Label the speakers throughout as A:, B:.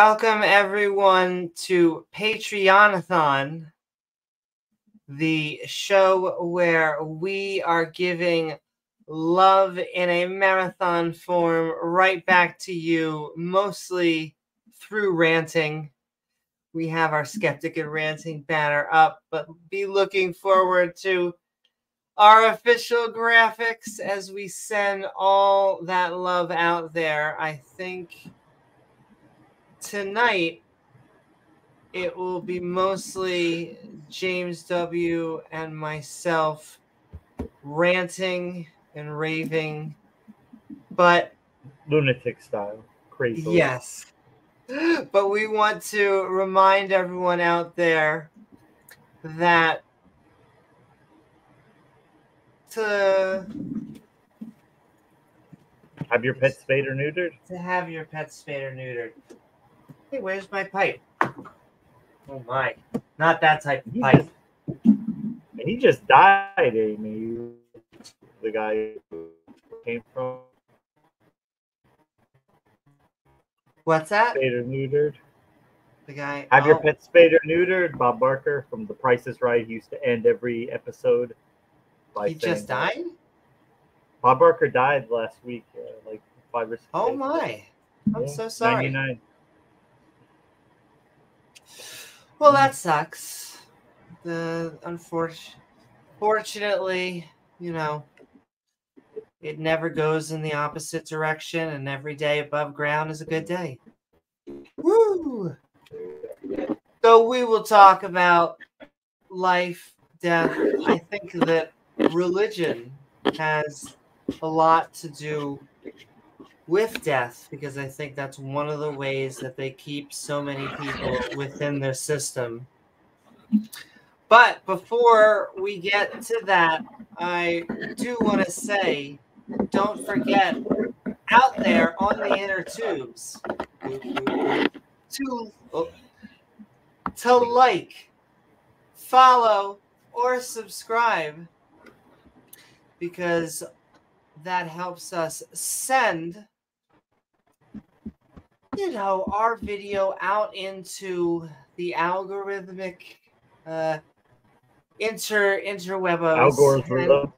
A: Welcome everyone to Patreonathon, the show where we are giving love in a marathon form right back to you, mostly through ranting. We have our Skeptic and Ranting banner up, but be looking forward to our official graphics as we send all that love out there. I think tonight it will be mostly James W. and myself ranting and raving, but
B: lunatic style, crazy.
A: Yes. But we want to remind everyone out there that to
B: have your pet spayed or neutered.
A: To have your pet spayed or neutered. Hey, where's my pipe? Oh my, not that type of pipe.
B: He just died, Amy. The guy who came from.
A: What's that?
B: Spayed or neutered.
A: The guy.
B: Have your pet spayed or neutered. Bob Barker from The Price is Right. He used to end every episode by
A: he just died?
B: Bob Barker died last week, like 5 or 6
A: Oh
B: days
A: my.
B: ago.
A: I'm so sorry.
B: 99.
A: Well, that sucks. Unfortunately, you know, it never goes in the opposite direction, and every day above ground is a good day. Woo! So we will talk about life, death. I think that religion has a lot to do with death, because I think that's one of the ways that they keep so many people within their system. But before we get to that, I do want to say, don't forget, out there on the inner tubes, to like, follow, or subscribe, because that helps us send, you know, our video out into the algorithmic interwebos.
B: Algorithm.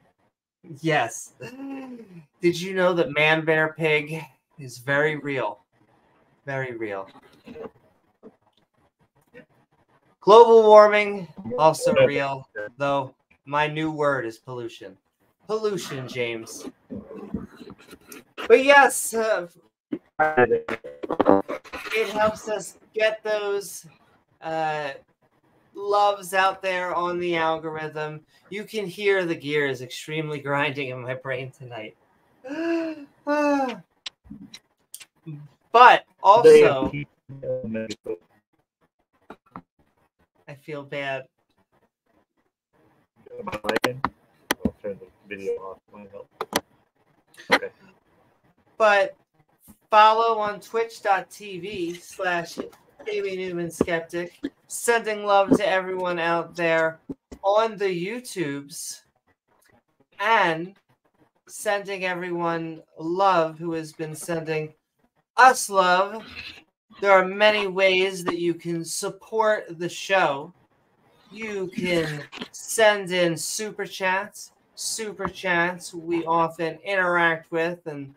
A: Yes. Did you know that Man Bear Pig is very real? Very real. Global warming, also real, though my new word is pollution. Pollution, James. But yes, it helps us get those loves out there on the algorithm. You can hear the gears extremely grinding in my brain tonight. But also, I feel bad.
B: I'll turn the video off. Okay.
A: But follow on twitch.tv/AmyNewmanSkeptic. Sending love to everyone out there on the YouTubes, and sending everyone love who has been sending us love. There are many ways that you can support the show. You can send in super chats. Super chats we often interact with, and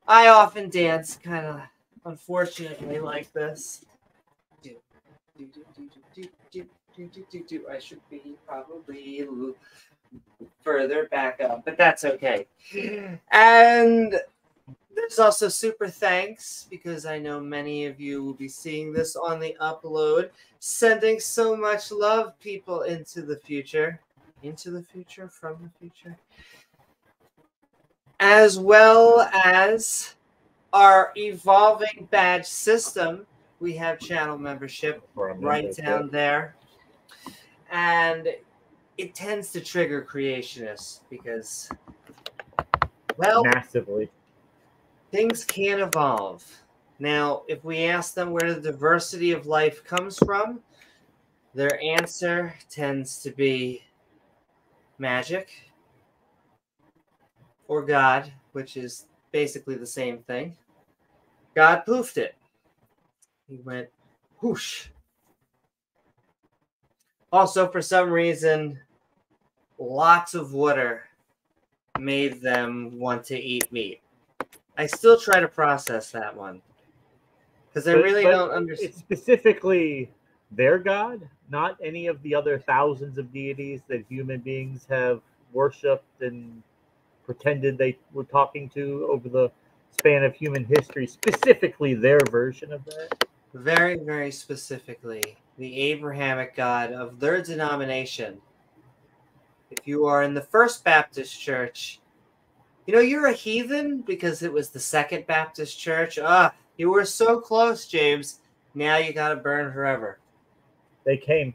A: I often dance kind of unfortunately like this. I should be probably a little further back up, but that's okay. And there's also super thanks, because I know many of you will be seeing this on the upload. Sending so much love, people, into the future. Into the future, from the future. As well as our evolving badge system. We have channel membership right down there. And it tends to trigger creationists because, well,
B: massively.
A: Things can evolve. Now, if we ask them where the diversity of life comes from, their answer tends to be magic or God, which is basically the same thing. God poofed it. He went whoosh. Also, for some reason, lots of water made them want to eat meat. I still try to process that one. Because I really don't understand.
B: It's specifically their god, not any of the other thousands of deities that human beings have worshipped and pretended they were talking to over the span of human history. Specifically their version of that.
A: Very, very specifically, the Abrahamic God of their denomination. If you are in the First Baptist Church, you know, you're a heathen because it was the Second Baptist Church. You were so close, James. Now you got to burn forever.
B: They came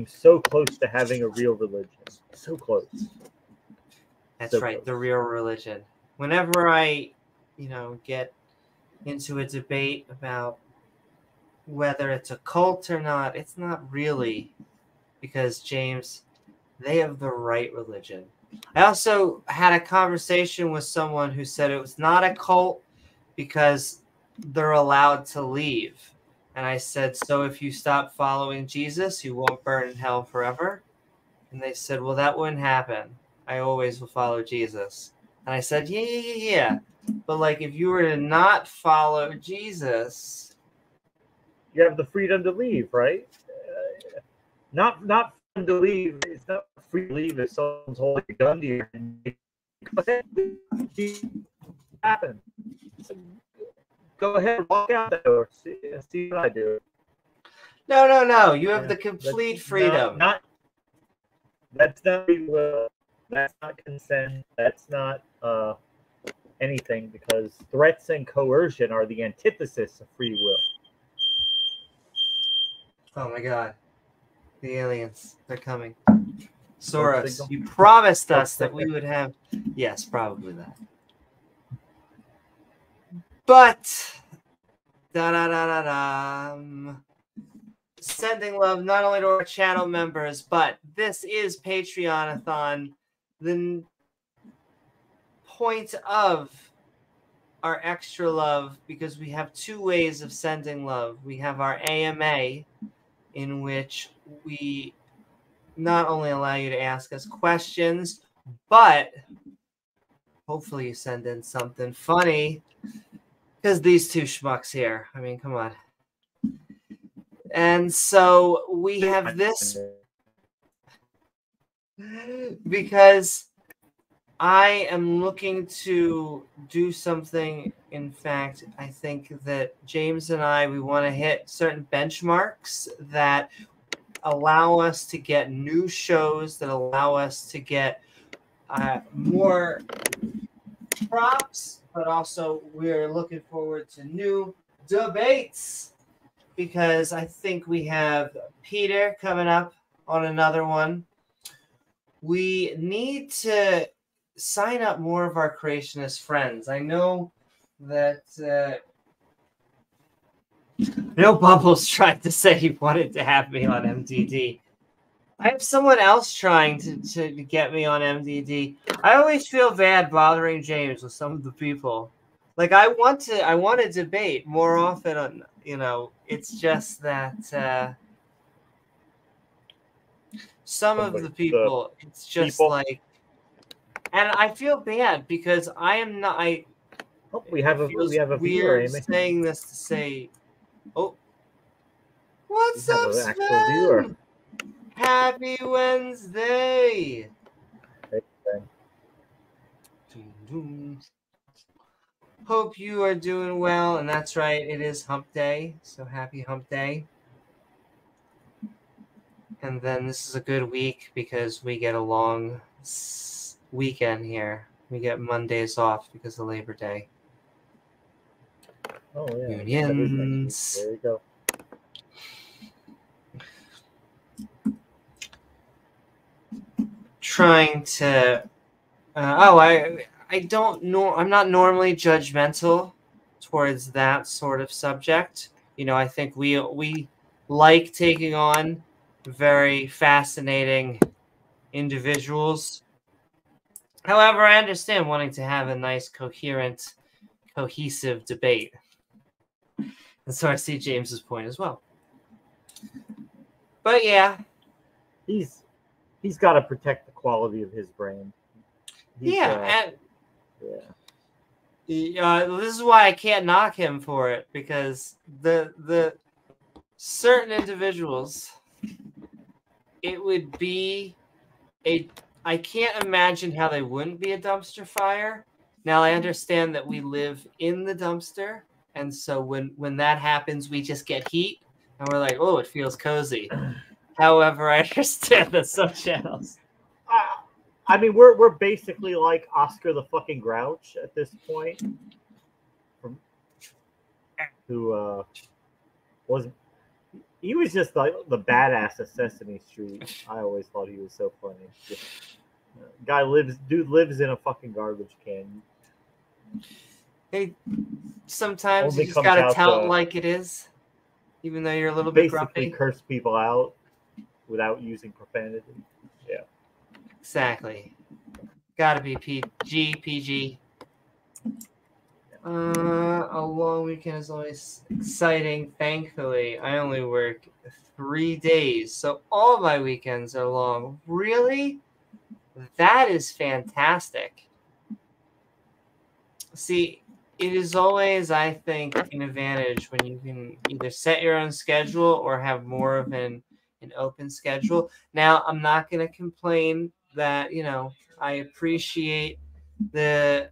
B: so close to having a real religion. So close.
A: That's right, the real religion. Whenever I, get into a debate about whether it's a cult or not, it's not really, because, James, they have the right religion. I also had a conversation with someone who said it was not a cult because they're allowed to leave. And I said, so if you stop following Jesus, you won't burn in hell forever? And they said, well, that wouldn't happen. I always will follow Jesus. And I said, yeah. But, like, if you were to not follow Jesus...
B: You have the freedom to leave, right? Not freedom to leave. It's not free to leave if someone's holding a gun to you. Go ahead. Happen. Go ahead, walk out that door. See what I do.
A: No. You have the complete freedom.
B: That's not free will. That's not consent. That's not anything, because threats and coercion are the antithesis of free will.
A: Oh my God. The aliens. They're coming. Soros, you promised us that we would have... Yes, probably that. But... Sending love not only to our channel members, but this is Patreon-a-thon. The point of our extra love, because we have two ways of sending love. We have our AMA, in which we not only allow you to ask us questions, but hopefully you send in something funny, because these two schmucks here, I mean, come on. And so we have this because I am looking to do something. In fact, I think that James and I, we want to hit certain benchmarks that allow us to get new shows, that allow us to get more props, but also we're looking forward to new debates, because I think we have Peter coming up on another one. We need to sign up more of our creationist friends. I know that Bubbles tried to say he wanted to have me on MDD. I have someone else trying to get me on MDD. I always feel bad bothering James with some of the people. Like, I want to debate more often on, it's just that some of the people, it's just like, and I feel bad because I am not.
B: We have a viewer, Amy.
A: Saying this to say, oh, what's up, Sven? Happy Wednesday.
B: Hey,
A: Hope you are doing well, and that's right, it is Hump Day, so happy Hump Day. And then this is a good week because we get a long weekend here. We get Mondays off because of Labor Day.
B: Oh, yeah.
A: Unions.
B: There you go.
A: Trying to... I don't know. I'm not normally judgmental towards that sort of subject. I think we like taking on very fascinating individuals. However, I understand wanting to have a nice, coherent, cohesive debate. And so I see James's point as well. But yeah,
B: he's got to protect the quality of his brand.
A: and this is why I can't knock him for it, because the certain individuals, it would be I can't imagine how they wouldn't be a dumpster fire. Now I understand that we live in the dumpster, and so when that happens, we just get heat, and we're like, oh, it feels cozy. However, I understand that some channels.
B: I mean, we're basically like Oscar the fucking Grouch at this point, who was just like the badass of Sesame Street. I always thought he was so funny. Dude lives in a fucking garbage can.
A: Hey, sometimes you just gotta tell it like it is, even though you're a little bit grumpy.
B: Basically, curse people out without using profanity. Yeah.
A: Exactly. Gotta be PG. A long weekend is always exciting. Thankfully, I only work 3 days, so all my weekends are long. Really? That is fantastic. See, it is always, I think, an advantage when you can either set your own schedule or have more of an open schedule. Now, I'm not going to complain that, I appreciate the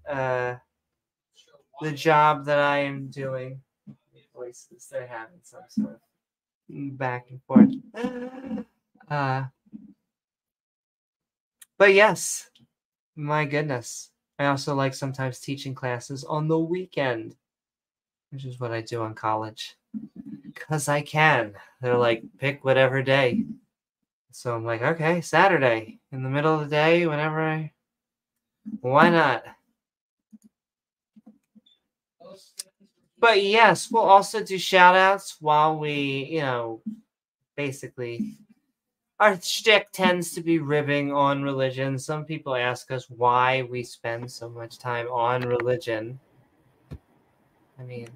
A: job that I am doing. Voices, they're having some sort of back and forth. But yes, my goodness. I also like sometimes teaching classes on the weekend, which is what I do in college. Because I can. They're like, pick whatever day. So I'm like, okay, Saturday, in the middle of the day, whenever why not? But yes, we'll also do shout outs while we, basically, our shtick tends to be ribbing on religion. Some people ask us why we spend so much time on religion. I mean,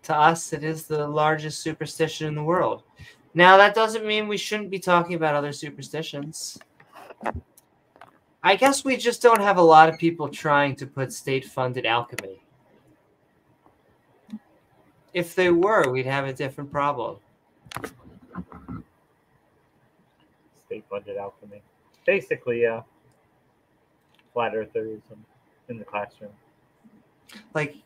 A: to us, it is the largest superstition in the world. Now, that doesn't mean we shouldn't be talking about other superstitions. I guess we just don't have a lot of people trying to put state-funded alchemy. If they were, we'd have a different problem.
B: State-funded alchemy. Basically, yeah. Flat earthers in the classroom.
A: Like,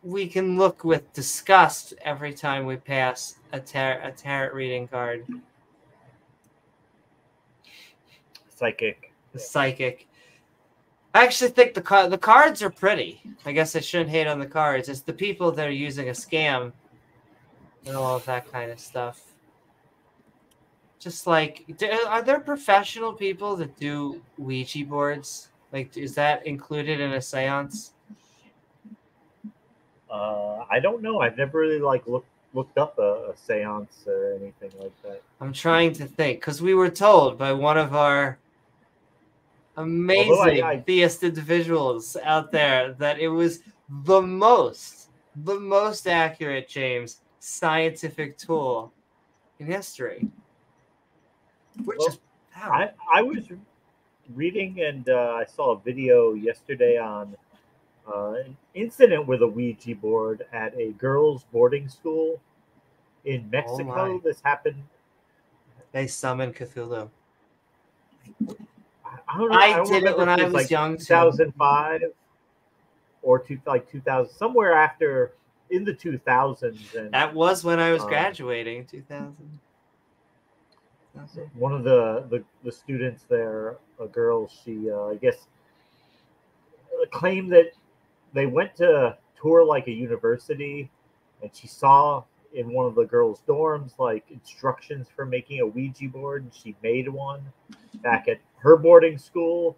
A: we can look with disgust every time we pass a tarot reading card.
B: Psychic.
A: Psychic. I actually think the cards are pretty. I guess I shouldn't hate on the cards. It's the people that are using a scam and all of that kind of stuff. Just like, are there professional people that do Ouija boards? Like, is that included in a seance?
B: I don't know. I've never really looked up a seance or anything like that.
A: I'm trying to think, because we were told by one of our amazing theist individuals out there that it was the most accurate, James, scientific tool in history.
B: I was reading and I saw a video yesterday on an incident with a Ouija board at a girls' boarding school in Mexico. This happened.
A: They summoned Cthulhu.
B: I don't know.
A: I did it when I was young,
B: 2005 or 2000, somewhere after in the 2000s. And
A: that was when I was graduating, 2000.
B: One of the students there, a girl, she I guess claimed that they went to tour like a university, and she saw in one of the girls' dorms like instructions for making a Ouija board, and she made one back at her boarding school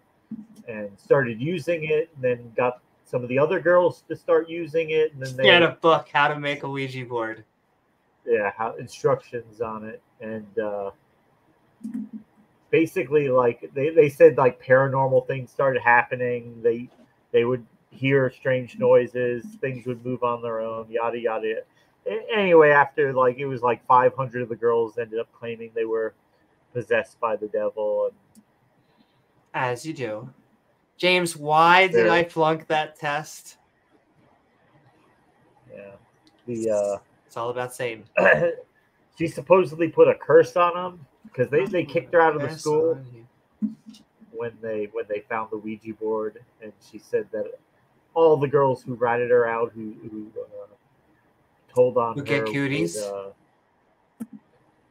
B: and started using it, and then got some of the other girls to start using it, and then they
A: had a book, How to Make a Ouija Board.
B: Yeah, instructions on it, and basically, like they said, like paranormal things started happening. They would hear strange noises, things would move on their own, yada yada. Anyway, after like it was like 500 of the girls ended up claiming they were possessed by the devil, and
A: As you do. James, why did I flunk that test?
B: Yeah.
A: It's all about Satan.
B: She supposedly put a curse on them because they kicked her out of the school when they found the Ouija board, and she said that all the girls who ratted her out, who told on
A: would
B: her,
A: get cooties.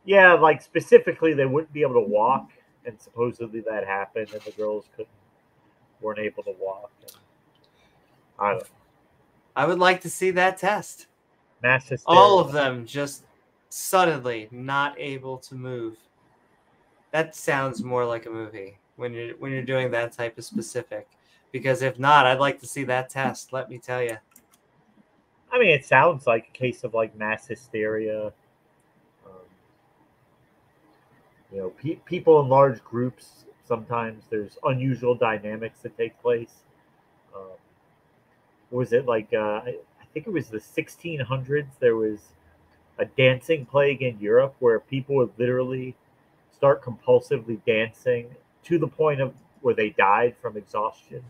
B: Yeah, like specifically, they wouldn't be able to walk, and supposedly that happened, and the girls weren't able to walk. And I don't know.
A: I would like to see that test.
B: Mass hysteria.
A: All of them just suddenly not able to move. That sounds more like a movie when you're doing that type of specific. Because if not, I'd like to see that test. Let me tell you.
B: I mean, it sounds like a case of like mass hysteria. You know, people in large groups. Sometimes there's unusual dynamics that take place. Was it like I think it was the 1600s? There was a dancing plague in Europe where people would literally start compulsively dancing to the point of where they died from exhaustion.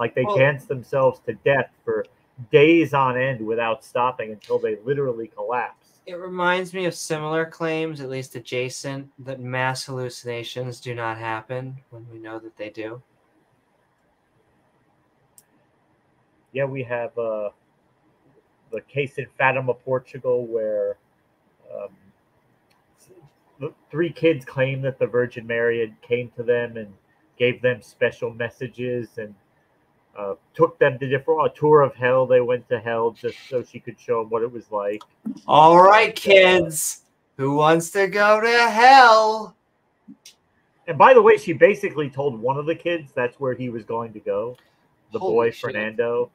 B: Like they danced themselves to death for days on end without stopping until they literally collapsed.
A: It reminds me of similar claims, at least adjacent, that mass hallucinations do not happen when we know that they do.
B: Yeah, we have the case in Fatima, Portugal, where the 3 kids claimed that the Virgin Mary had came to them and gave them special messages and took them to a tour of hell. They went to hell just so she could show them what it was like.
A: All right, kids. Who wants to go to hell?
B: And by the way, she basically told one of the kids that's where he was going to go. The boy,
A: shit.
B: Fernando.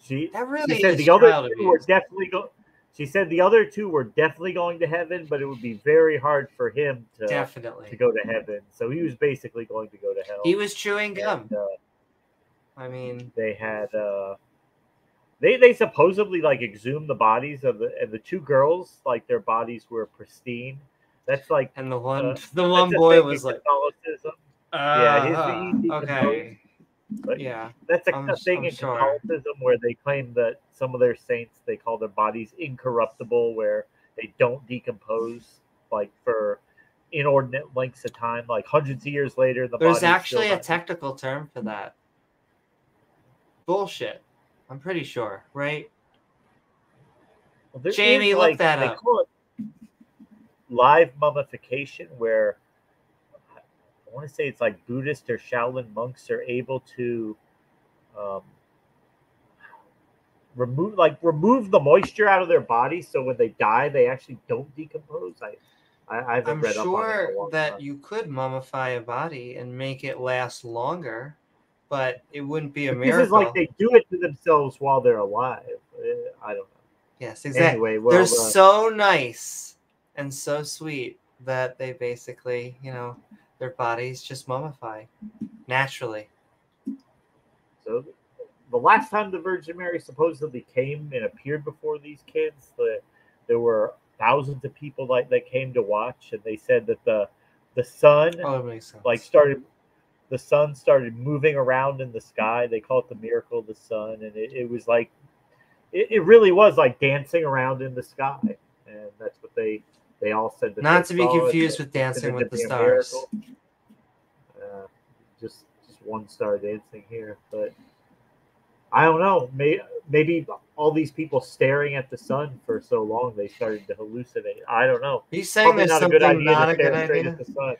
A: She
B: said the other 2 were definitely She said the other 2 were definitely going to heaven, but it would be very hard for him to go to heaven. So he was basically going to go to hell.
A: He was chewing gum.
B: And,
A: I mean,
B: they had they supposedly like exhumed the bodies of the 2 girls, like their bodies were pristine. That's like,
A: and the one boy was like,
B: Catholicism.
A: okay.
B: But
A: yeah,
B: that's a thing in Catholicism where they claim that some of their saints, they call their bodies incorruptible, where they don't decompose like for inordinate lengths of time, like hundreds of years later.
A: There's actually a technical term for that. Bullshit. I'm pretty sure, right?
B: Well,
A: Jamie, look that up.
B: They call it live mummification, where I want to say it's like Buddhist or Shaolin monks are able to remove the moisture out of their body, so when they die, they actually don't decompose. I'm
A: sure that you could mummify a body and make it last longer, but it wouldn't be a miracle.
B: This is like they do it to themselves while they're alive. I don't know.
A: Yes, exactly.
B: Anyway,
A: they're so nice and so sweet that they basically, their bodies just mummify naturally.
B: So the last time the Virgin Mary supposedly came and appeared before these kids, there were thousands of people that came to watch, and they said that the sun started moving around in the sky. They call it the miracle of the sun, and it was like it really was like dancing around in the sky, and that's what they all said. That
A: not to be confused with Dancing with the Stars.
B: Just one star dancing here, but I don't know. Maybe all these people staring at the sun for so long, they started to hallucinate. I don't know.
A: He's saying there's something not a good idea.
B: At the sun.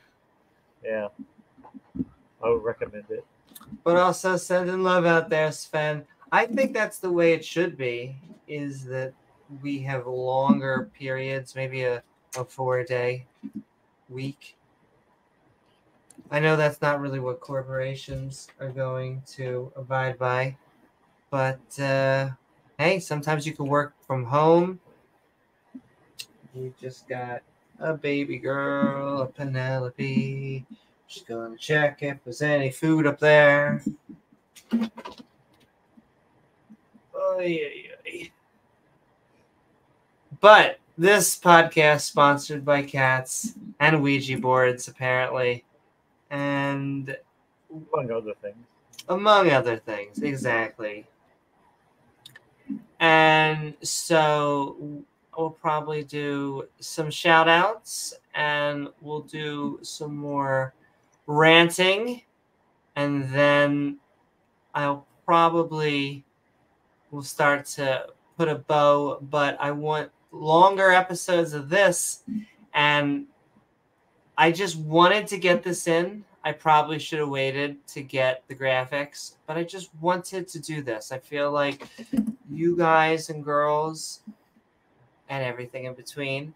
B: Yeah, I would recommend it.
A: But also sending love out there, Sven. I think that's the way it should be, is that we have longer periods, maybe a 4-day week. I know that's not really what corporations are going to abide by, but hey, sometimes you can work from home. You just got a baby girl, a Penelope. Just going to check if there's any food up there. Oh, yeah. But this podcast sponsored by cats and Ouija boards, apparently. And
B: among other things.
A: Among other things, exactly. And so we'll probably do some shout outs and we'll do some more ranting. And then I'll probably will start to put a bow, but I want longer episodes of this. And I just wanted to get this in. I probably should have waited to get the graphics, but I just wanted to do this. I feel like you guys and girls and everything in between,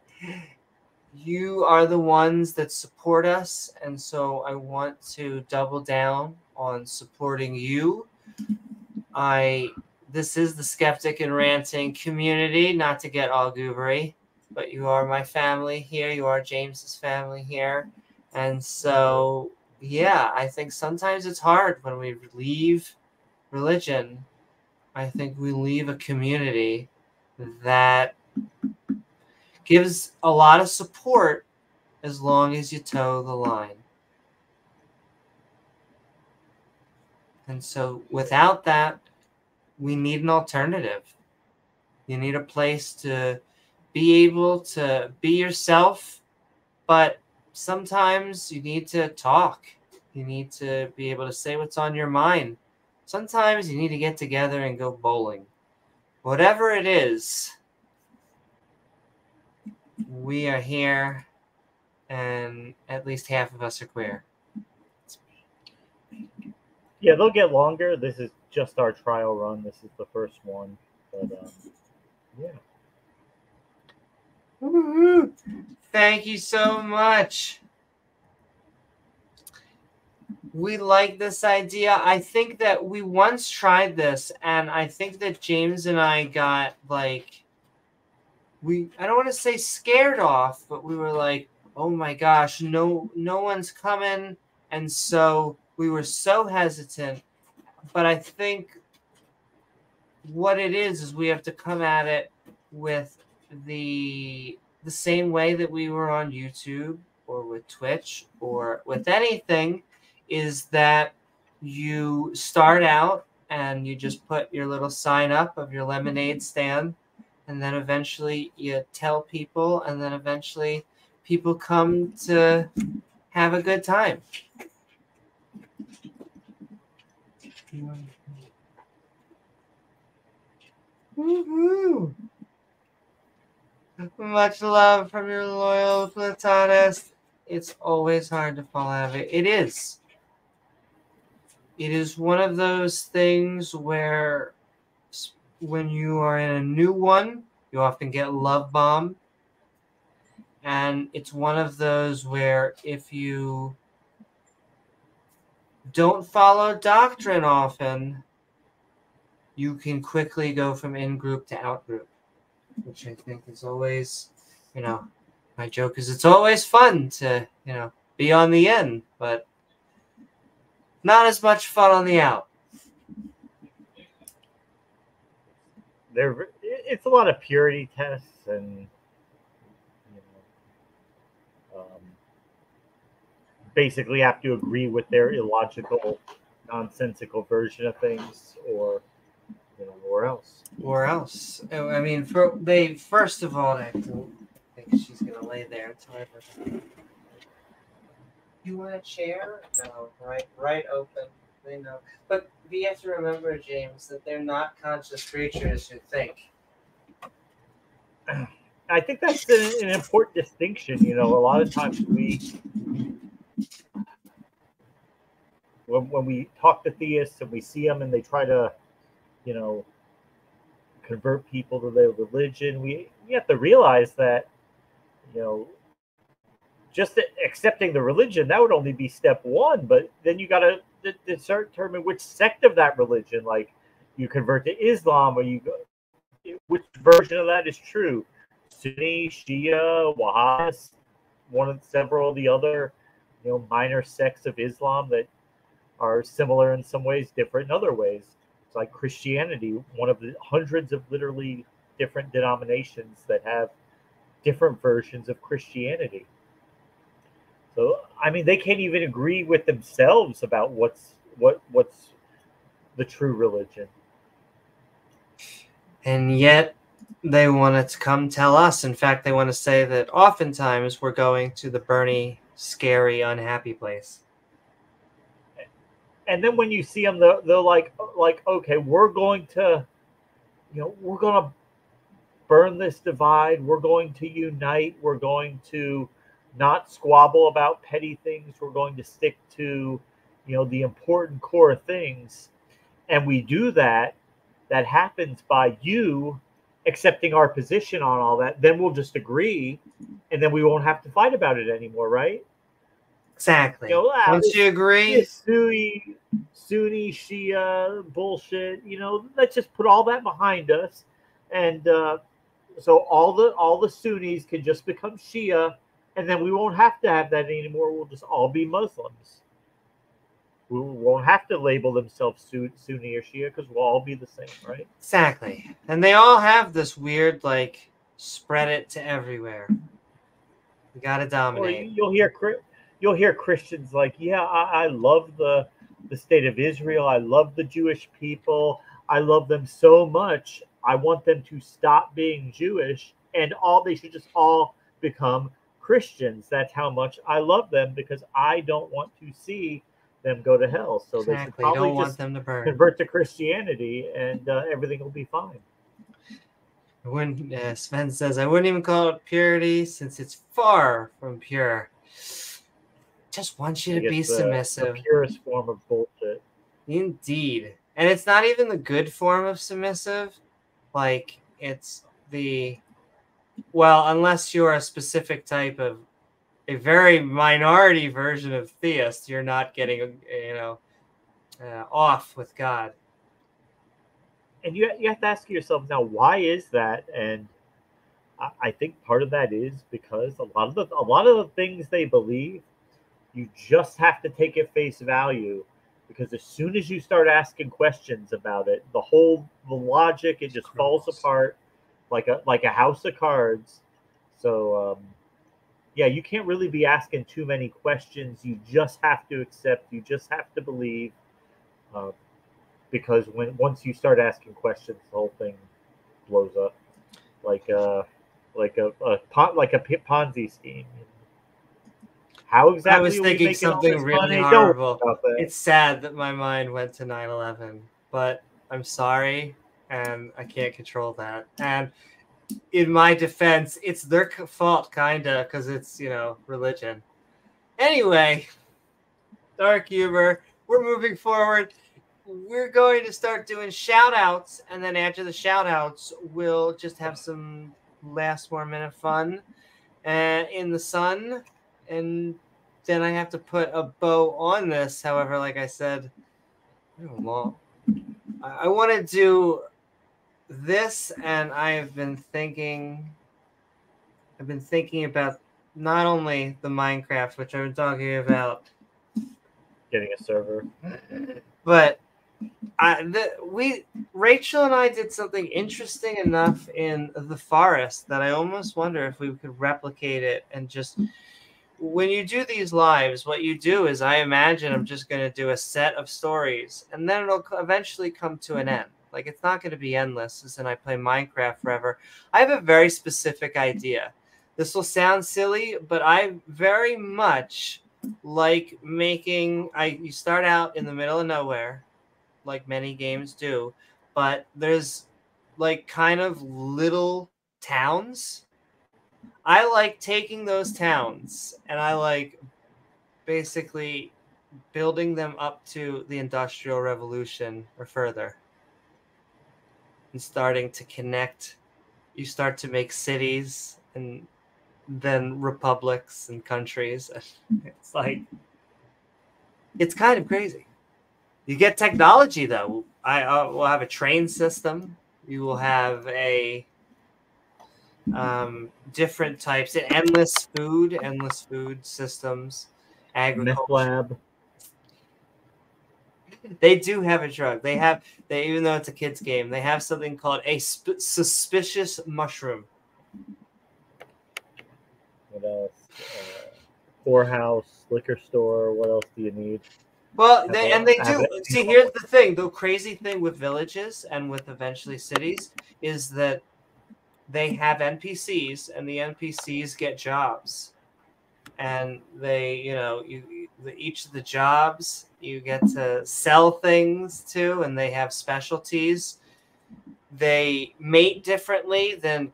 A: you are the ones that support us. And so I want to double down on supporting you. This is the Skeptic and Ranting community, not to get all goobery, but you are my family here. You are James's family here. And so, yeah, I think sometimes it's hard when we leave religion. I think we leave a community that gives a lot of support as long as you toe the line. And so without that, we need an alternative. You need a place to be able to be yourself, but sometimes you need to talk. You need to be able to say what's on your mind. Sometimes you need to get together and go bowling. Whatever it is, we are here, and at least half of us are queer.
B: Yeah, they'll get longer. This is just our trial run. This is the first one. But, yeah.
A: Woo-hoo. Thank you so much. We like this idea. I think that we once tried this, and I think that James and I got I don't want to say scared off, but we were like, oh my gosh, no one's coming. And so we were so hesitant. But I think what it is we have to come at it with the same way that we were on YouTube or with Twitch or with anything, is that you start out and you just put your little sign up of your lemonade stand, and then eventually you tell people, and then eventually people come to have a good time. Woohoo! Much love from your loyal platonist. It's always hard to fall out of it. It is. It is one of those things where when you are in a new one, you often get love bombed. And it's one of those where if you don't follow doctrine often, you can quickly go from in-group to out-group, which I think is always, my joke is it's always fun to, be on the in, but not as much fun on the out.
B: It's a lot of purity tests and basically have to agree with their illogical, nonsensical version of things, or else.
A: Or else. I mean, first of all, I think she's gonna lay there until everything. You want a chair? No, right open. They know. But we have to remember, James, that they're not conscious creatures who think.
B: I think that's an important distinction. A lot of times when we talk to theists and we see them and they try to, convert people to their religion, we have to realize that, just accepting the religion, that would only be step one. But then you got to determine which sect of that religion, like you convert to Islam, or you go, which version of that is true. Sunni, Shia, Wahhabis, one of several of the other, minor sects of Islam that are similar in some ways, different in other ways. It's like Christianity, one of the hundreds of literally different denominations that have different versions of Christianity. So I mean, they can't even agree with themselves about what's the true religion.
A: And yet they want to come tell us. In fact, they want to say that oftentimes we're going to the Bernie, scary, unhappy place.
B: And then when you see them, they're like, okay, we're going to burn this divide. We're going to unite. We're going to not squabble about petty things. We're going to stick to, the important core things. And we do that. That happens by you accepting our position on all that. Then we'll just agree, and then we won't have to fight about it anymore, right?
A: Exactly. Once you agree,
B: this Sunni Shia bullshit. Let's just put all that behind us, and so all the Sunnis can just become Shia, and then we won't have to have that anymore. We'll just all be Muslims. We won't have to label themselves Sunni or Shia because we'll all be the same, right?
A: Exactly. And they all have this weird, spread it to everywhere. We got to dominate.
B: Or you'll hear Christians like, yeah, I love the state of Israel. I love the Jewish people. I love them so much. I want them to stop being Jewish, and they should just all become Christians. That's how much I love them, because I don't want to see them go to hell. So
A: exactly.
B: They should probably
A: don't
B: just
A: want them to burn.
B: Convert to Christianity, and everything will be fine.
A: When Sven says, I wouldn't even call it purity since it's far from pure. Just want you to be submissive.
B: The purest form of bullshit.
A: Indeed. And it's not even the good form of submissive. It's unless you're a specific type of a very minority version of theist, you're not getting, off with God.
B: And you have to ask yourself now, why is that? And I think part of that is because a lot of the things they believe, you just have to take at face value, because as soon as you start asking questions about it, the logic, it just falls apart like a house of cards. So you can't really be asking too many questions. You just have to accept. You just have to believe. Because once you start asking questions, the whole thing blows up like a Ponzi scheme. How exactly?
A: I was thinking something really horrible. It's sad that my mind went to 9/11, but I'm sorry, and I can't control that. And in my defense, it's their fault, kinda, because it's religion. Anyway, dark humor. We're moving forward. We're going to start doing shout outs, and then after the shout outs, we'll just have some last 1 minute fun in the sun. And then I have to put a bow on this. However, like I said, I want to do this, and I've been thinking about not only the Minecraft, which I've been talking about,
B: getting a server,
A: but Rachel and I did something interesting enough in the forest that I almost wonder if we could replicate it. And just when you do these lives, what you do is, I imagine I'm just going to do a set of stories, and then it'll eventually come to an end. It's not going to be endless, as in I play Minecraft forever. I have a very specific idea. This will sound silly, but I very much like making. You start out in the middle of nowhere, like many games do, but there's kind of little towns. I like taking those towns, and I like basically building them up to the Industrial Revolution or further, and starting to connect. You start to make cities, and then republics and countries. It's kind of crazy. You get technology, though. I will have a train system. You will have a different types, endless food systems, agriculture.
B: Meth lab.
A: They do have a drug. They even though it's a kid's game, they have something called a suspicious mushroom.
B: What else? Whorehouse, liquor store. What else do you need?
A: Well, they do. See, here's the thing. The crazy thing with villages and with eventually cities is that they have NPCs, and the NPCs get jobs. And they, each of the jobs, you get to sell things to, and they have specialties. They mate differently than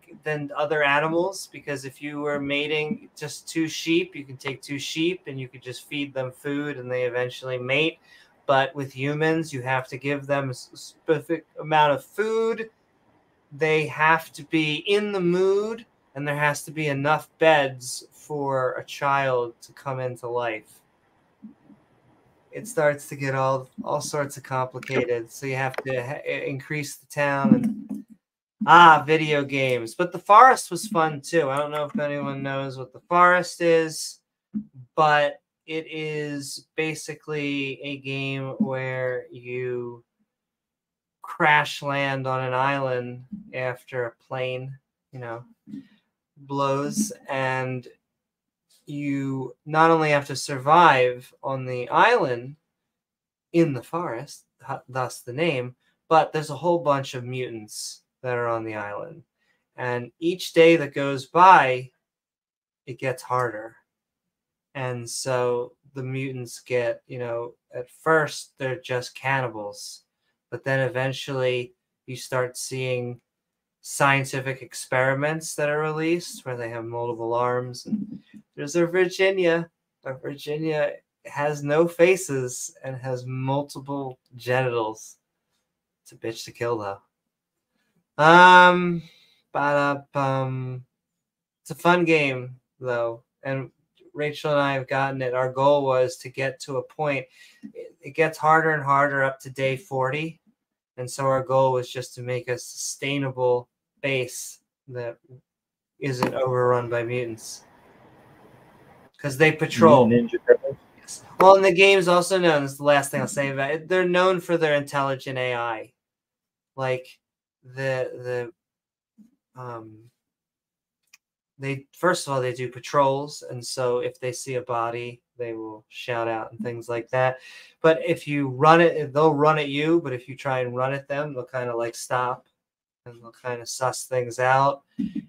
A: other animals, because if you were mating just 2 sheep, you can take 2 sheep and you could just feed them food and they eventually mate. But with humans, you have to give them a specific amount of food. They have to be in the mood, and there has to be enough beds for a child to come into life. It starts to get all sorts of complicated. So you have to increase the town and video games. But the forest was fun too. I don't know if anyone knows what the forest is, but it is basically a game where you crash land on an island after a plane, blows, and you not only have to survive on the island in the forest, thus the name, but there's a whole bunch of mutants that are on the island. And each day that goes by, it gets harder. And so the mutants get, at first they're just cannibals, but then eventually you start seeing scientific experiments that are released where they have multiple arms. And there's a Virginia. Virginia has no faces and has multiple genitals. It's a bitch to kill, though. It's a fun game, though, and Rachel and I have gotten it. Our goal was to get to a point. It gets harder and harder up to day 40. And so our goal was just to make a sustainable base that isn't overrun by mutants. Because they patrol.
B: Ninja Turtles.
A: Yes. Well, and the game's also known, this is the last thing I'll say about it, they're known for their intelligent AI. Like, they first of all, they do patrols, and so if they see a body, they will shout out and things like that. But if you run it, they'll run at you, but if you try and run at them, they'll kind of like stop and they'll kind of suss things out,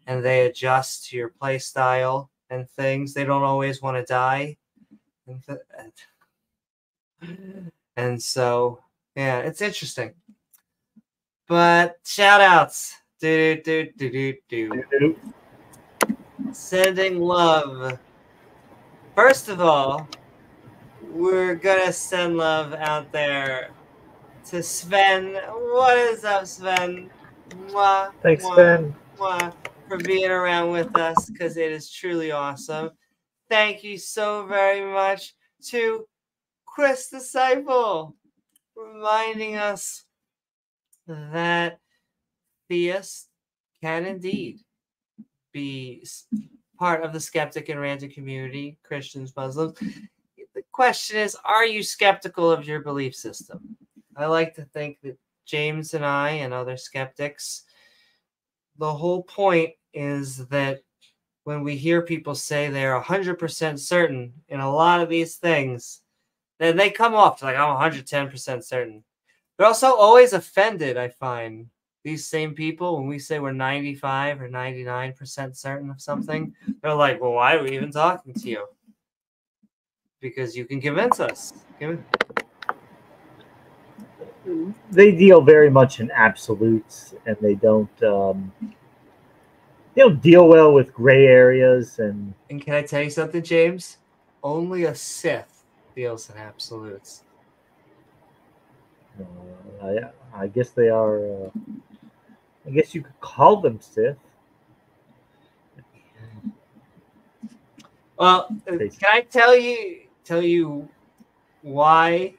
A: and they adjust to your play style and things. They don't always want to die. And so, yeah, it's interesting. But shout outs. Sending love. First of all, we're gonna send love out there to Sven. What is up, Sven? Mwah,
B: Thanks,
A: mwah,
B: Sven.
A: Mwah, for being around with us, because it is truly awesome. Thank you so very much to Chris Disciple, reminding us that theists can indeed be part of the skeptic and ranting community, Christians, Muslims. The question is, are you skeptical of your belief system? I like to think that James and I and other skeptics, the whole point is that when we hear people say they're 100% certain in a lot of these things, then they come off to like, I'm 110% certain. They're also always offended, I find, these same people, when we say we're 95 or 99% certain of something. They're like, well, why are we even talking to you? Because you can convince us.
B: They deal very much in absolutes, and they don't deal well with gray areas. And
A: can I tell you something, James? Only a Sith deals in absolutes.
B: I guess they are. I guess you could call them Sith.
A: Well, can I tell you why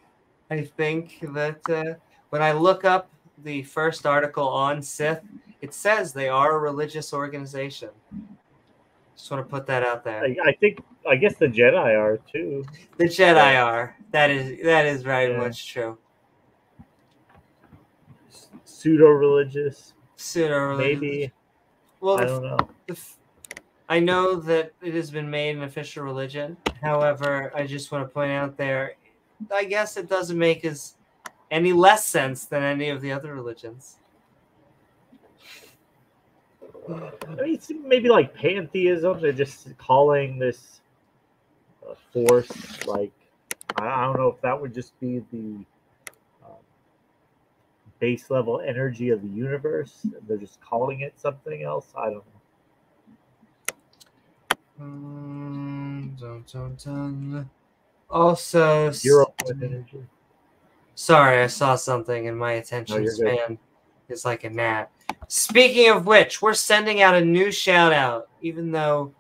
A: I think that when I look up the first article on Sith, it says they are a religious organization. Just want to put that out there.
B: I guess the Jedi are too.
A: The Jedi are. That is very much true.
B: pseudo-religious.
A: Pseudo-religious.
B: Maybe.
A: Well,
B: I don't know.
A: I know that it has been made an official religion. However, I just want to point out there, I guess it doesn't make any less sense than any of the other religions.
B: I mean, it's maybe like pantheism. They're just calling this force, like, I don't know if that would just be the base level energy of the universe. They're just calling it something else. I don't know.
A: Also,
B: 0-point energy.
A: Sorry, I saw something and my attention span is like a gnat. Speaking of which, we're sending out a new shout out, even though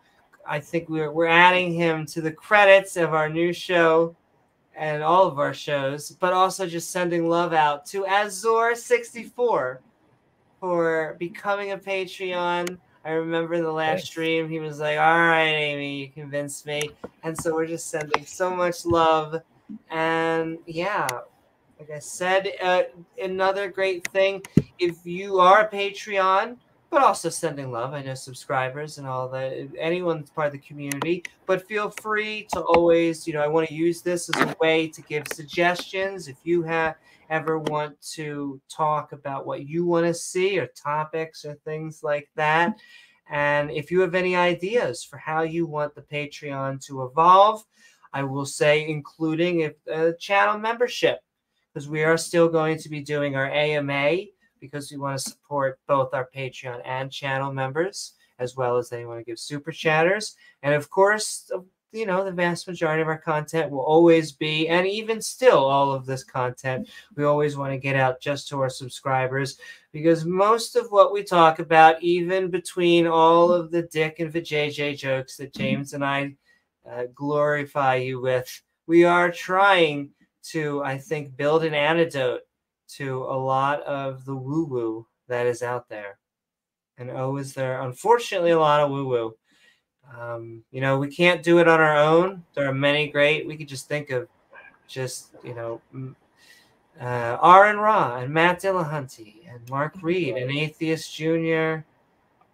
A: I think we're adding him to the credits of our new show and all of our shows, but also just sending love out to Azor64 for becoming a Patreon. I remember the last stream, he was like, all right, Amy, you convinced me. And so we're just sending so much love. And yeah, like I said, another great thing, if you are a Patreon, but also sending love, I know subscribers and all that, anyone that's part of the community, but feel free to always, I want to use this as a way to give suggestions. If you ever want to talk about what you want to see or topics or things like that, and if you have any ideas for how you want the Patreon to evolve, I will say including a channel membership, because we are still going to be doing our AMA, because we want to support both our Patreon and channel members, as well as anyone who gives super chatters. And of course, the vast majority of our content will always be, and even still all of this content, we always want to get out just to our subscribers, because most of what we talk about, even between all of the Dick and vajayjay jokes that James and I glorify you with, we are trying to, I think, build an antidote to a lot of the woo-woo that is out there. And is there, unfortunately, a lot of woo-woo. We can't do it on our own. There are many great. We could just think of Aaron Ra and Matt Dillahunty and Mark Reid and Atheist Jr.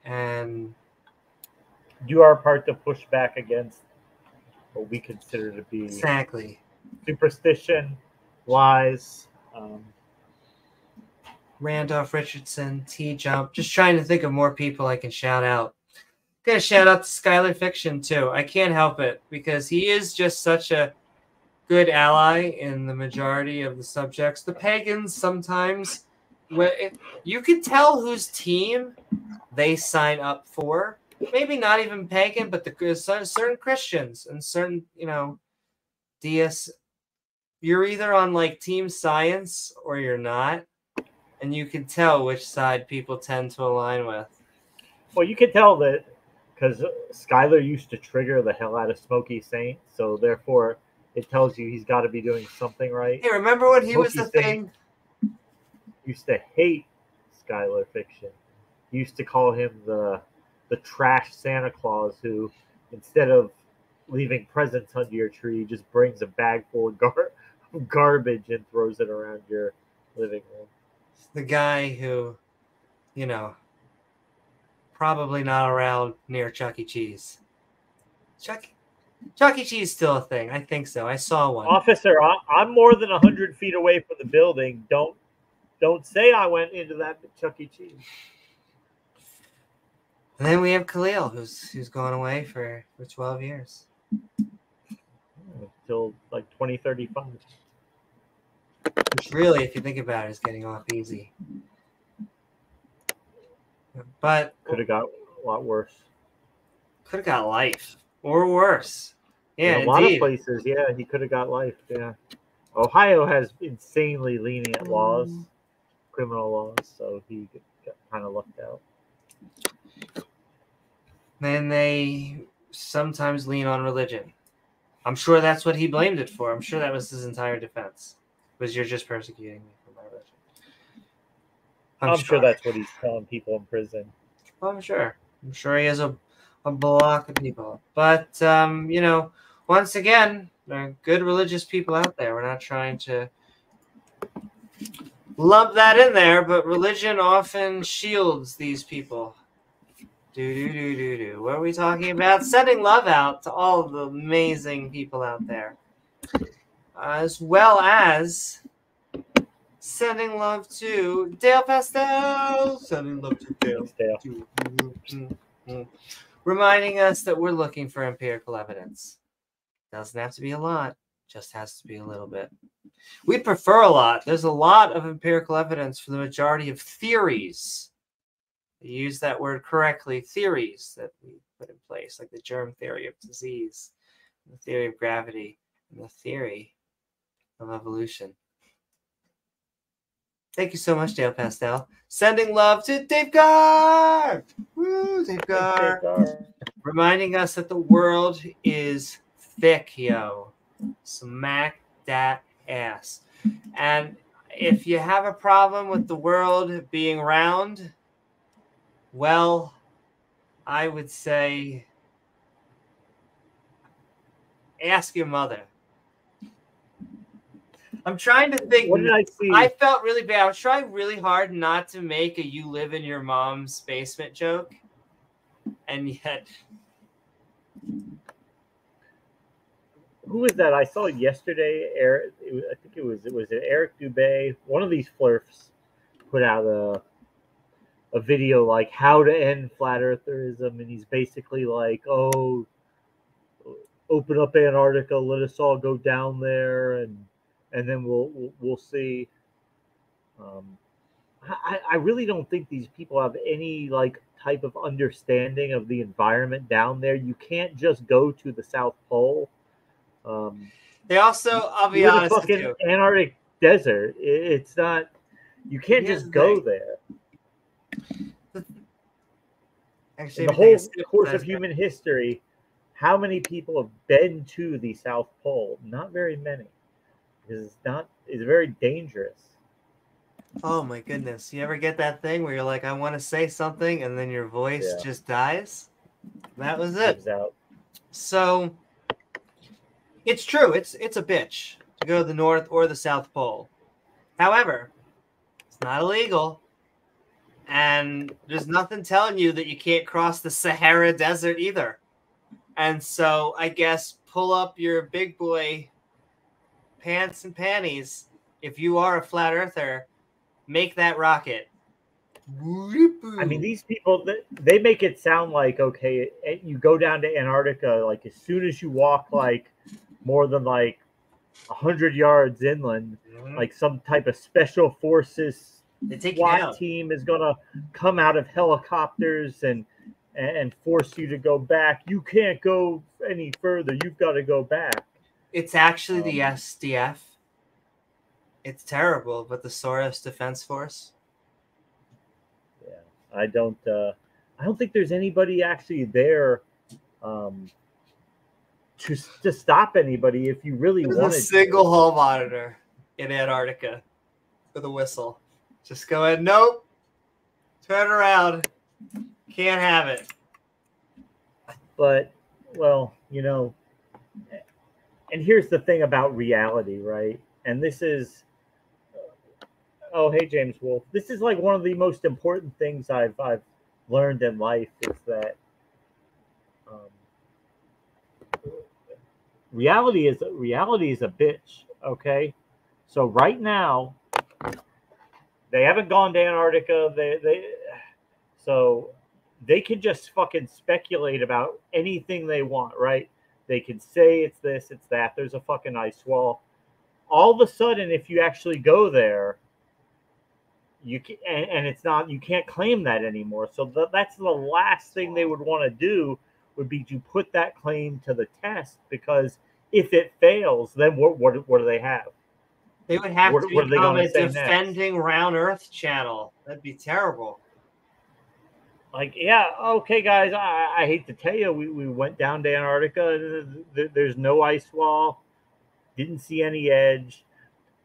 A: and
B: do our part to push back against what we consider to be
A: exactly
B: superstition, lies.
A: Randolph Richardson, T-Jump. Just trying to think of more people I can shout out. I'm going to shout out to Skylar Fiction, too. I can't help it, because he is just such a good ally in the majority of the subjects. The pagans sometimes, you can tell whose team they sign up for. Maybe not even pagan, but certain Christians and certain, deists. You're either on like Team Science or you're not. And you can tell which side people tend to align with.
B: Well, you can tell that because Skylar used to trigger the hell out of Smokey Saint, so therefore it tells you he's got to be doing something right.
A: Hey, remember when he was the thing?
B: Used to hate Skylar Fiction. He used to call him the trash Santa Claus who, instead of leaving presents under your tree, just brings a bag full of garbage and throws it around your living room.
A: The guy who, probably not around near Chuck E. Cheese. Chuck E. Cheese still a thing. I think so. I saw one.
B: Officer, I'm more than 100 feet away from the building. Don't say I went into that Chuck E. Cheese.
A: And then we have Khalil, who's gone away for 12 years.
B: Until like 2035.
A: Which really, if you think about it, is getting off easy. But
B: could have got a lot worse.
A: Could have got life or worse. Yeah,
B: in a lot of places, yeah, he could have got life. Yeah, Ohio has insanely lenient laws, criminal laws, so he got kind of lucked out.
A: Then they sometimes lean on religion. I'm sure that's what he blamed it for. I'm sure that was his entire defense. Was you're just persecuting me for my religion.
B: I'm sure that's what he's telling people in prison.
A: I'm sure he has a block of people. But once again, there are good religious people out there. We're not trying to lump that in there, but religion often shields these people. What are we talking about? Sending love out to all of the amazing people out there. As well as sending love to Dale Pastel. Sending love to Dale. Reminding us that we're looking for empirical evidence. Doesn't have to be a lot, just has to be a little bit. We prefer a lot. There's a lot of empirical evidence for the majority of theories. Use that word correctly, theories that we put in place, like the germ theory of disease, the theory of gravity, and the theory of evolution. Thank you so much, Dale Pastel. Sending love to davegar. Woo, davegar. Reminding us that the world is thick, yo. Smack that ass. And if you have a problem with the world being round, well, I would say ask your mother. I'm trying to think.
B: What did I see?
A: I felt really bad. I was trying really hard not to make a "you live in your mom's basement" joke, and yet.
B: Who was that? I saw it yesterday. Eric, I think it was Eric Dubé. One of these flirts put out a video like how to end flat eartherism, and he's basically like, "Oh, open up Antarctica, let us all go down there, and then we'll see." I really don't think these people have any like type of understanding of the environment down there. You can't just go to the South Pole.
A: They also, I'll be honest with you,
B: Antarctic desert. It's not. You can't just go there.
A: Actually,
B: in the whole course of human history, how many people have been to the South Pole? Not very many. Because it's very dangerous.
A: Oh my goodness. You ever get that thing where you're like, I want to say something, and then your voice just dies? That was it. So it's true. It's a bitch to go to the North or the South Pole. However, it's not illegal. And there's nothing telling you that you can't cross the Sahara Desert either. And so I guess pull up your big boy pants and panties. If you are a flat earther, make that rocket.
B: I mean, these people, they make it sound like, okay, you go down to Antarctica, like as soon as you walk like more than like 100 yards inland, like some type of special forces SWAT team is going to come out of helicopters and force you to go back. You can't go any further. You've got to go back. It's
A: actually the SDF. It's terrible, but the Soros Defense Force.
B: Yeah, I don't think there's anybody actually there to stop anybody if you really want
A: a single hull monitor in Antarctica with a whistle. Just go ahead. Nope. Turn around. Can't have it.
B: But, well, you know, and here's the thing about reality, right? And this is, oh, hey, James Wolfe. This is like one of the most important things I've learned in life is that reality is a bitch, okay? So right now, they haven't gone to Antarctica. So they can just fucking speculate about anything they want, right? They can say it's this, it's that. There's a fucking ice wall. All of a sudden, if you actually go there, you can, and it's not, you can't claim that anymore. So that's the last thing they would want to do would be to put that claim to the test, because if it fails, then what do they have?
A: They would have to become a defending round Earth channel. That'd be terrible.
B: Like, yeah, okay, guys, I hate to tell you, we went down to Antarctica. There's no ice wall. Didn't see any edge.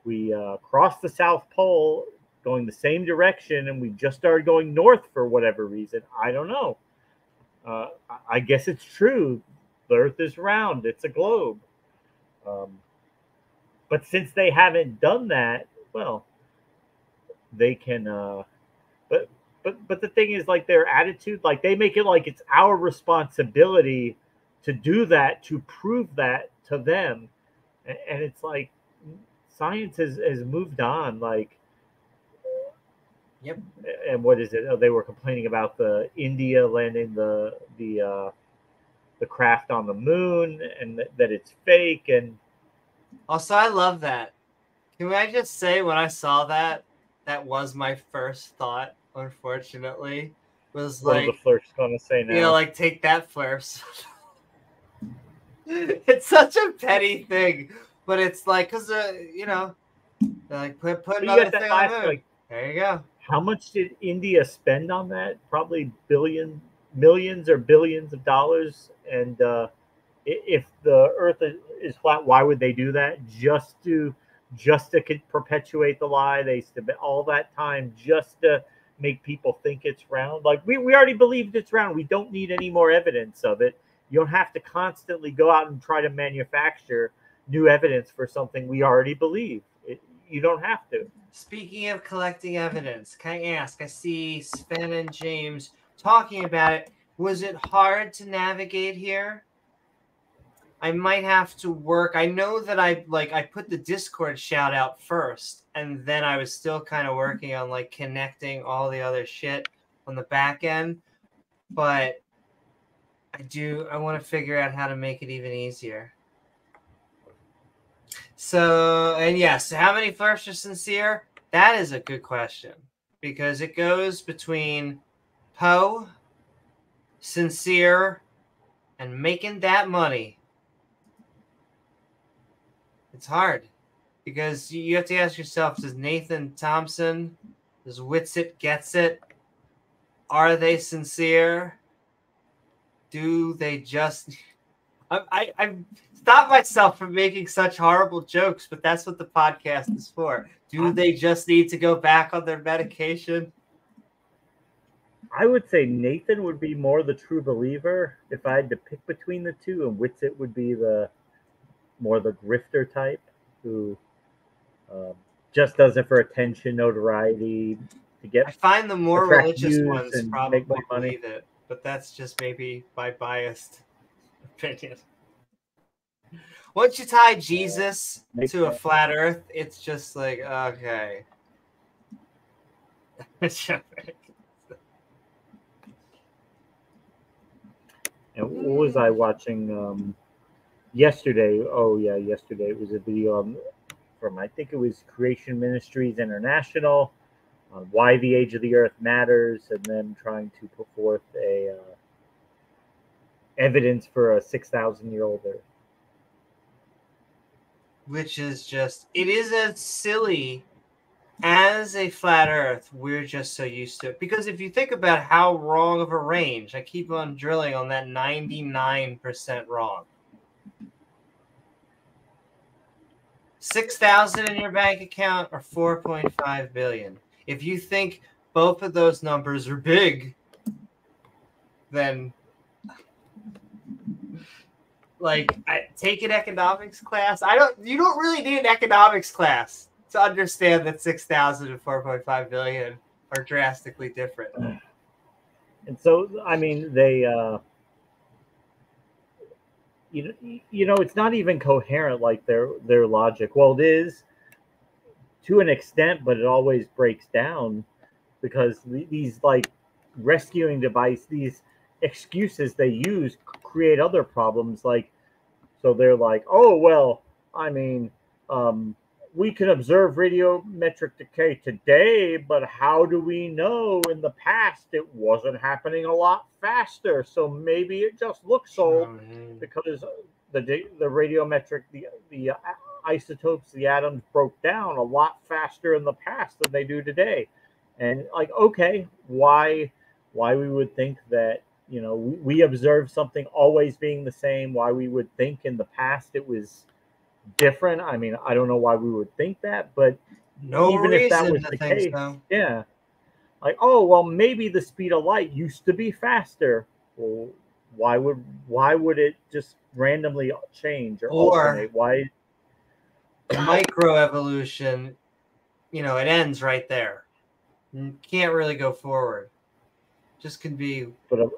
B: We crossed the South Pole going the same direction, and we just started going north for whatever reason. I don't know. I guess it's true. The Earth is round. It's a globe. But since they haven't done that, well, they can but the thing is, like, their attitude, like, they make it like it's our responsibility to do that, to prove that to them. And it's like science has moved on. Like,
A: Yep.
B: And what is it? Oh, they were complaining about the India landing the craft on the moon, and that it's fake. And
A: also, I love that. Can I just say, when I saw that, that was my first thought, unfortunately, was
B: what
A: like,
B: are the flirts gonna say now?
A: you know, like, take that, flirts. It's such a petty thing, but it's like, because, you know, they're like, put another thing on the moon. Like, there you go.
B: How much did India spend on that? Probably millions or billions of dollars. And if the Earth is flat, why would they do that? Just to perpetuate the lie. They spent all that time just to make people think it's round. Like, we already believed it's round. We don't need any more evidence of it. You don't have to constantly go out and try to manufacture new evidence for something we already believe. You don't have to.
A: Speaking of collecting evidence, can I ask? I see Sven and James talking about it. Was it hard to navigate here? I might have to work. I know that I put the Discord shout out first, and then I was still kind of working on like connecting all the other shit on the back end. But I want to figure out how to make it even easier. So, and yes, how many flirts are sincere? That is a good question, because it goes between Poe, sincere, and making that money. It's hard, because you have to ask yourself, does Nathan Thompson, does Witsit gets it? Are they sincere? Do they just... I've stopped myself from making such horrible jokes, but that's what the podcast is for. Do they just need to go back on their medication?
B: I would say Nathan would be more the true believer if I had to pick between the two, and Witsit would be more the grifter type who just does it for attention, notoriety, to get.
A: I find the more religious ones probably believe it, but that's just maybe my biased opinion. Once you tie Jesus to a flat Earth, it's just like, okay.
B: And what was I watching yesterday? Oh yeah, yesterday it was a video from, I think it was Creation Ministries International, on why the age of the Earth matters, and them trying to put forth a evidence for a 6,000-year-old Earth.
A: Which is just, it is as silly as a flat Earth. We're just so used to it. Because if you think about how wrong of a range, I keep on drilling on that 99% wrong. 6,000 in your bank account or 4.5 billion. If you think both of those numbers are big, then like, take an economics class. You don't really need an economics class to understand that 6,000 and 4.5 billion are drastically different.
B: And so, I mean, they, you know, it's not even coherent, like their logic. Well, it is to an extent, but it always breaks down, because these like rescuing device, these excuses they use create other problems. Like, so they're like, oh, well, I mean, we can observe radiometric decay today, but how do we know in the past it wasn't happening a lot faster? So maybe it just looks so because the radiometric, the isotopes, the atoms broke down a lot faster in the past than they do today. And like, okay, why we would think that, you know, we observe something always being the same, why we would think in the past it was different. I mean, I don't know why we would think that, but even if that was the case, yeah, like, oh, well, maybe the speed of light used to be faster. Well, why would it just randomly change or alternate? Why?
A: Microevolution, you know, it ends right there. can't really go forward. Just can be.
B: But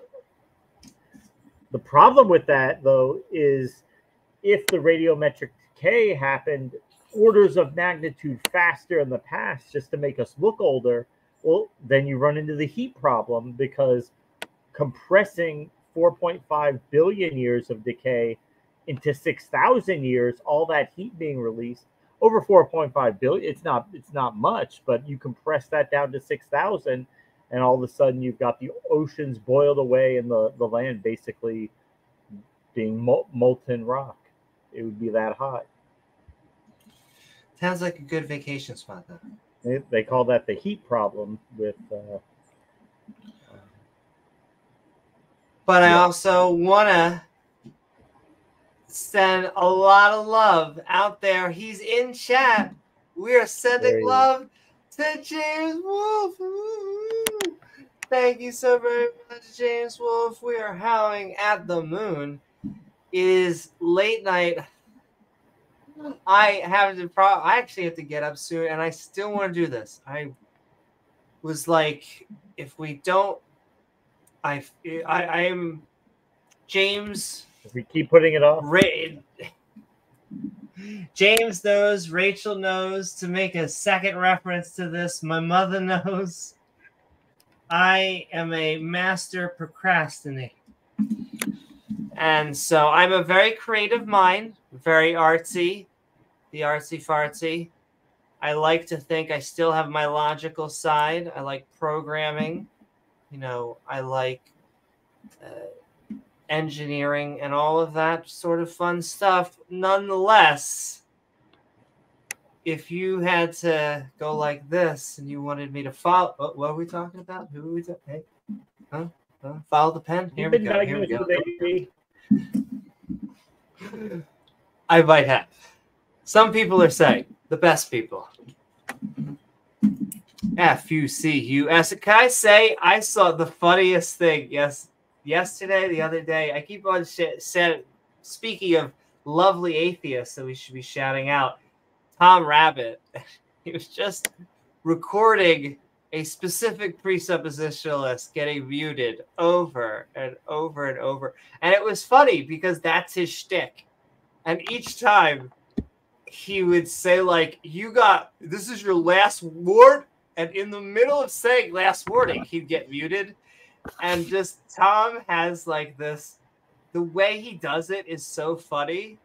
B: the problem with that, though, is if the radiometric decay happened orders of magnitude faster in the past just to make us look older, well, then you run into the heat problem, because compressing 4.5 billion years of decay into 6,000 years, all that heat being released over 4.5 billion, it's not much, but you compress that down to 6,000, and all of a sudden you've got the oceans boiled away and the land basically being molten rock. It would be that hot.
A: Sounds like a good vacation spot, though.
B: They call that the heat problem with.
A: But I also want to send a lot of love out there. He's in chat. We are sending love to James Wolfe. Thank you so very much, James Wolfe. We are howling at the moon. It is late night. I actually have to get up soon, and I still want to do this. I was like, if we don't, I am James.
B: If we keep putting it off,
A: James knows, Rachel knows. To make a second reference to this, my mother knows. I am a master procrastinator. And so I'm a very creative mind, very artsy, the artsy fartsy. I like to think I still have my logical side. I like programming. You know, I like engineering and all of that sort of fun stuff. Nonetheless, if you had to go like this and you wanted me to follow, what are we talking about? Who are we talking? Hey, huh? Follow the pen. Here we go. Here we go. I might have. Some people are saying the best people. F-U-C-U-S. Can I say I saw the funniest thing? Yes, yesterday, the other day. I keep on speaking of lovely atheists that we should be shouting out. Tom Rabbit. He was just recording a specific presuppositionalist getting muted over and over and over. And it was funny because that's his shtick. And each time he would say, like, this is your last word. And in the middle of saying last warning, he'd get muted. And just Tom has like this, the way he does it is so funny.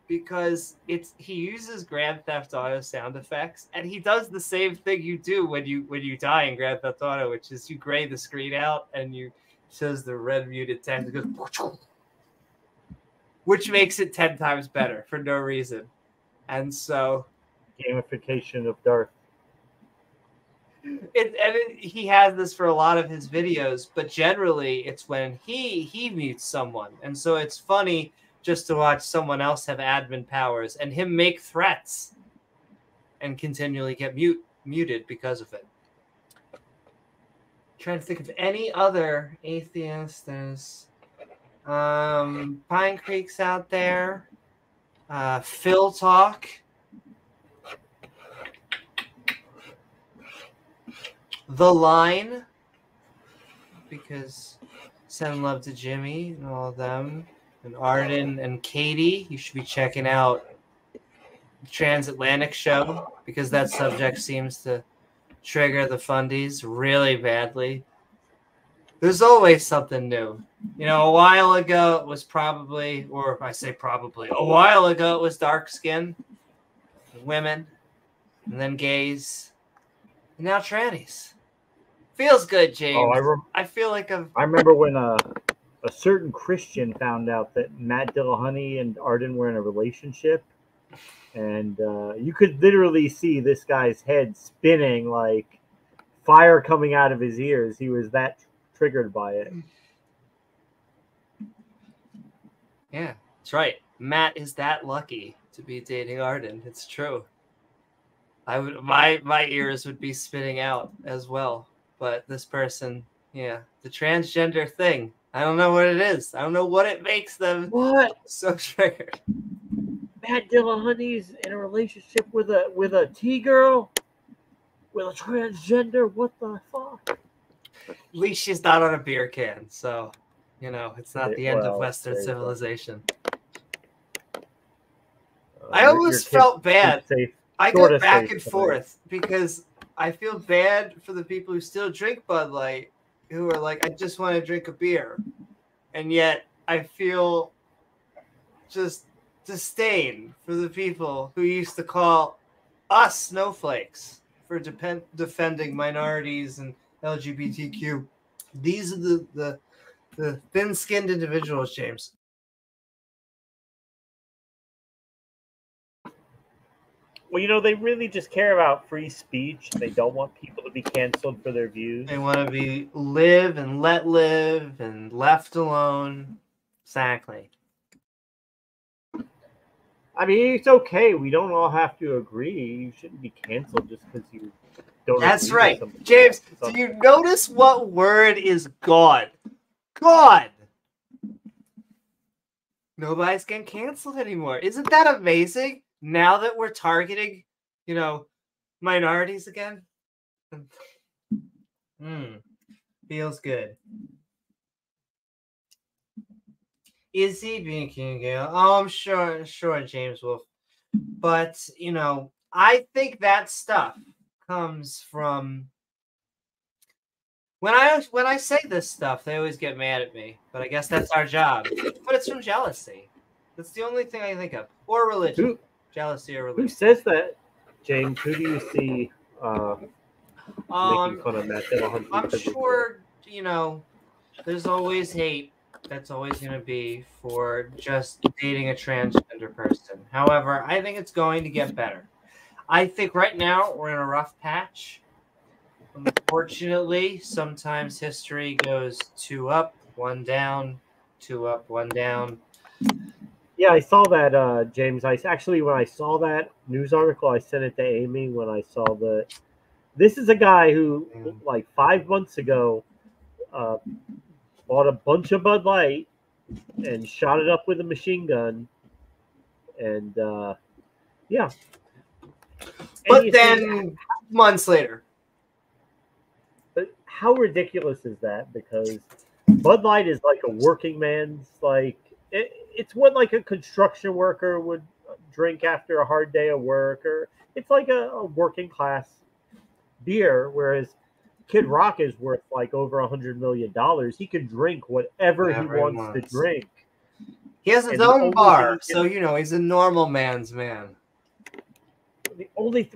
A: Because he uses Grand Theft Auto sound effects, and he does the same thing you do when you die in Grand Theft Auto, which is you gray the screen out and you shows the red muted text. It goes, which makes it 10 times better for no reason. And so,
B: gamification of Darth.
A: He has this for a lot of his videos, but generally it's when he mutes someone, and so it's funny just to watch someone else have admin powers and him make threats and continually get muted because of it. Trying to think of any other atheists. There's Pine Creek's out there. Phil Talk. The Line. Because send love to Jimmy and all of them. And Arden and Katie, you should be checking out the Transatlantic show because that subject seems to trigger the fundies really badly. There's always something new. You know, a while ago it was probably, or I say probably, a while ago it was dark skin, women, and then gays, and now trannies. Feels good, James. I feel like I
B: remember when a certain Christian found out that Matt Dillahunty and Arden were in a relationship, and you could literally see this guy's head spinning, like fire coming out of his ears. He was that triggered by it.
A: Yeah, that's right. Matt is that lucky to be dating Arden. It's true. My ears would be spinning out as well. But this person, yeah, the transgender thing. I don't know what it is. I don't know what it makes them so triggered.
B: Matt Dillahunty's in a relationship with a T-girl? with a transgender. What the fuck?
A: At least she's not on a beer can, so you know it's not the end of
B: Well,
A: Western
B: there you go.
A: civilization. I almost felt bad. I go back and forth because I feel bad for the people who still drink Bud Light, who are like, I just want to drink a beer, and yet I feel just disdain for the people who used to call us snowflakes for defending minorities and LGBTQ. These are the thin-skinned individuals, James.
B: Well, you know, they really just care about free speech. They don't want people to be canceled for their views.
A: They want to be live and let live and left alone. Exactly.
B: I mean, it's okay. We don't all have to agree. You shouldn't be canceled just because you don't.
A: That's right, James. Do you notice what word is God? God. Nobody's getting canceled anymore. Isn't that amazing? Now that we're targeting, you know, minorities again. Feels good. Is he being King Gale? Oh, I'm sure, James Wolfe. But, you know, I think that stuff comes from when I say this stuff, they always get mad at me. But I guess that's our job. But it's from jealousy. That's the only thing I think of. Or religion. Jealousy or religion.
B: Who says that, James? Who do you see making fun of Matt Dillahunty?
A: I'm sure, you know, there's always hate. That's always going to be for just dating a transgender person. However, I think it's going to get better. I think right now we're in a rough patch. Unfortunately, sometimes history goes 2 up, 1 down, 2 up, 1 down.
B: Yeah, I saw that, James. When I saw that news article, I sent it to Amy when I saw the. This is a guy who, like 5 months ago, bought a bunch of Bud Light and shot it up with a machine gun, and yeah.
A: But then months later.
B: But how ridiculous is that? Because Bud Light is like a working man's it's what like a construction worker would drink after a hard day of work, or it's like a working class beer, whereas Kid Rock is worth like over $100 million. He can drink whatever he wants to drink.
A: He has his own bar, so you know he's a normal man's man.
B: The only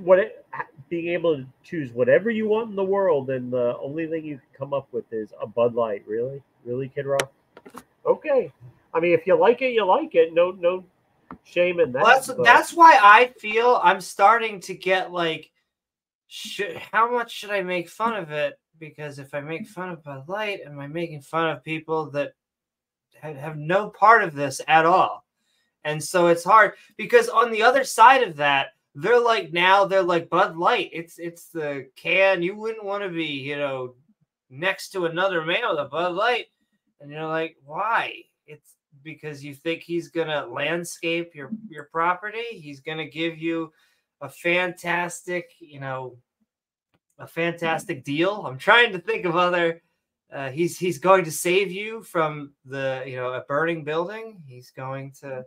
B: being able to choose whatever you want in the world, and the only thing you can come up with is a Bud Light. Really, Kid Rock? Okay. I mean, if you like it, you like it. No shame in that.
A: Well, that's why I feel I'm starting to get like, how much should I make fun of it? Because if I make fun of Bud Light, am I making fun of people that have no part of this at all? And so it's hard because on the other side of that, they're like Bud Light. It's the can. You wouldn't want to be, you know, next to another man with a Bud Light. And you're like, why? It's because you think he's going to landscape your property. He's going to give you a fantastic, you know, a fantastic deal. I'm trying to think of other, he's going to save you from a burning building. He's going to,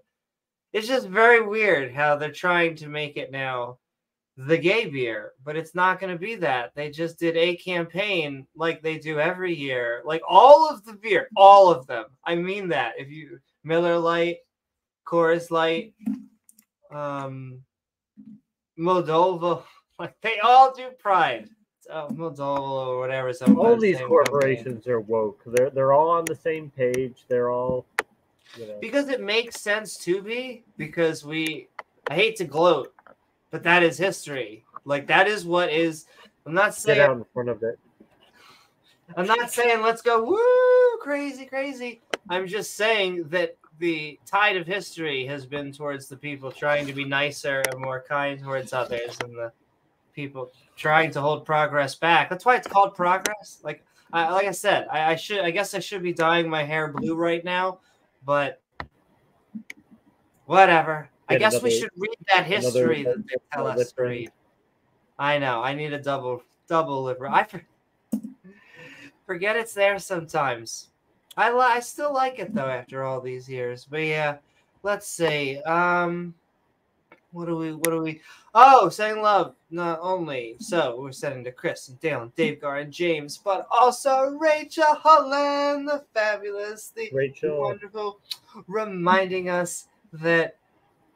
A: it's just very weird how they're trying to make it now the gay beer, but it's not going to be that. They just did a campaign like they do every year. Like all of the beer, all of them. I mean that. If you Miller Lite, Coors Light, Moldova, like they all do Pride. Moldova or whatever.
B: All these corporations are woke. They're all on the same page. They're all, you know.
A: Because it makes sense to be. Because I hate to gloat, but that is history. Like that is what is. I'm not saying
B: get out in front of it.
A: I'm not saying let's go woo crazy. I'm just saying that the tide of history has been towards the people trying to be nicer and more kind towards others, and the people trying to hold progress back. That's why it's called progress. Like I said, I guess I should be dyeing my hair blue right now, but whatever. I guess we should read that history that they tell us to read. I know. I need a double liver. I forget it's there sometimes. I still like it though after all these years. But yeah, let's see. What do we? Oh, sending love not only. So we're sending to Chris and Dale and Davegar and James, but also Rachel Holen, the fabulous, the
B: Rachel.
A: wonderful, reminding us that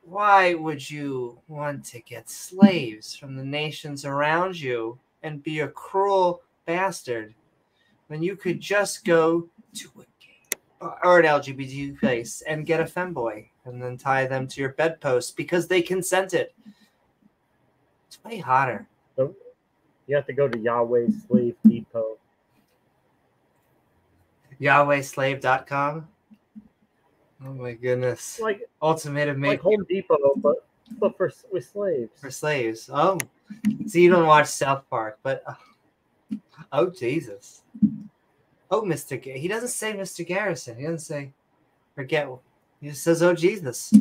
A: why would you want to get slaves from the nations around you and be a cruel bastard when you could just go to a gay or an LGBT place and get a femboy and then tie them to your bedpost because they consented? It's way hotter.
B: So you have to go to Yahweh Slave Depot.
A: YahwehSlave.com. Oh my goodness.
B: Like
A: Ultimatum
B: like Home Depot, but with slaves.
A: For slaves. Oh. So you don't watch South Park, but oh Jesus. Oh, Mr. He doesn't say Mr. Garrison. He doesn't say forget. He just says, oh Jesus.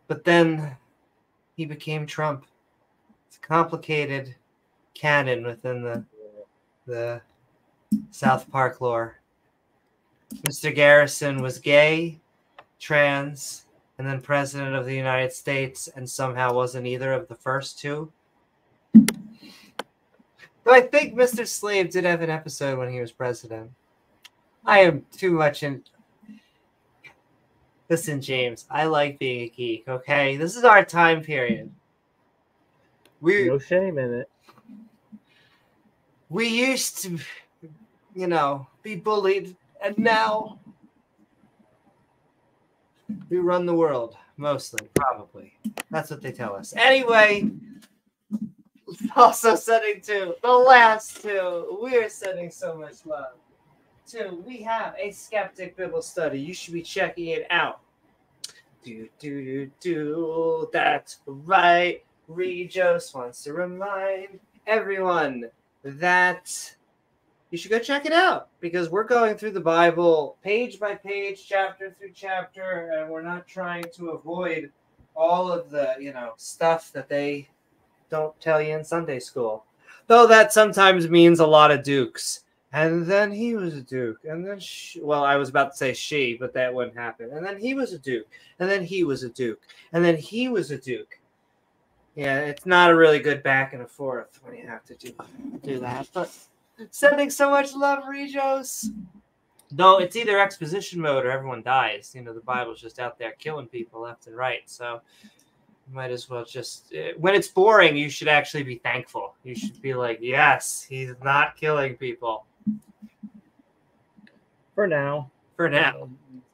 A: But then he became Trump. It's a complicated canon within the South Park lore. Mr. Garrison was gay, trans, and then president of the United States, and somehow wasn't either of the first two. Though I think Mr. Slave did have an episode when he was president. I am too much in. Listen, James, I like being a geek, okay? This is our time period.
B: No shame in it.
A: We used to, be bullied, and now we run the world, mostly, probably. That's what they tell us. Anyway, also sending to the last two. We're sending so much love to. We have a skeptic Bible study. You should be checking it out. That's right. Reid just wants to remind everyone that you should go check it out because we're going through the Bible page by page, chapter through chapter, and we're not trying to avoid all of the, stuff that they don't tell you in Sunday school. Though that sometimes means a lot of dukes. And then he was a duke. And then, I was about to say she, but that wouldn't happen. And then he was a duke. And then he was a duke. And then he was a duke. Yeah, it's not a really good back and forth when you have to do that. But sending so much love, Regos. Though it's either exposition mode or everyone dies. The Bible's just out there killing people left and right. So you might as well just... when it's boring, you should actually be thankful. You should be like, yes, he's not killing people.
B: For now. It's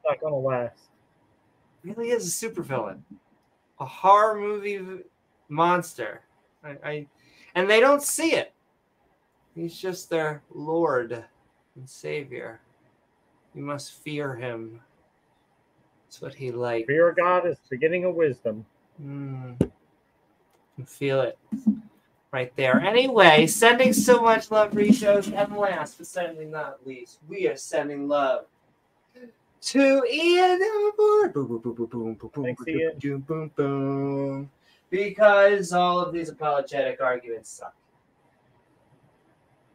B: not going to last.
A: Really is a supervillain. A horror movie monster. And they don't see it. He's just their Lord and Savior. You must fear him. That's what he likes.
B: Fear of God is the beginning of wisdom.
A: You can feel it right there. Anyway, sending so much love, Reshos. And last but certainly not least, we are sending love to Ian Davenport. Boom, boom, boom, boom, boom, boom, boom, boom, boom, boom. Because all of these apologetic arguments suck.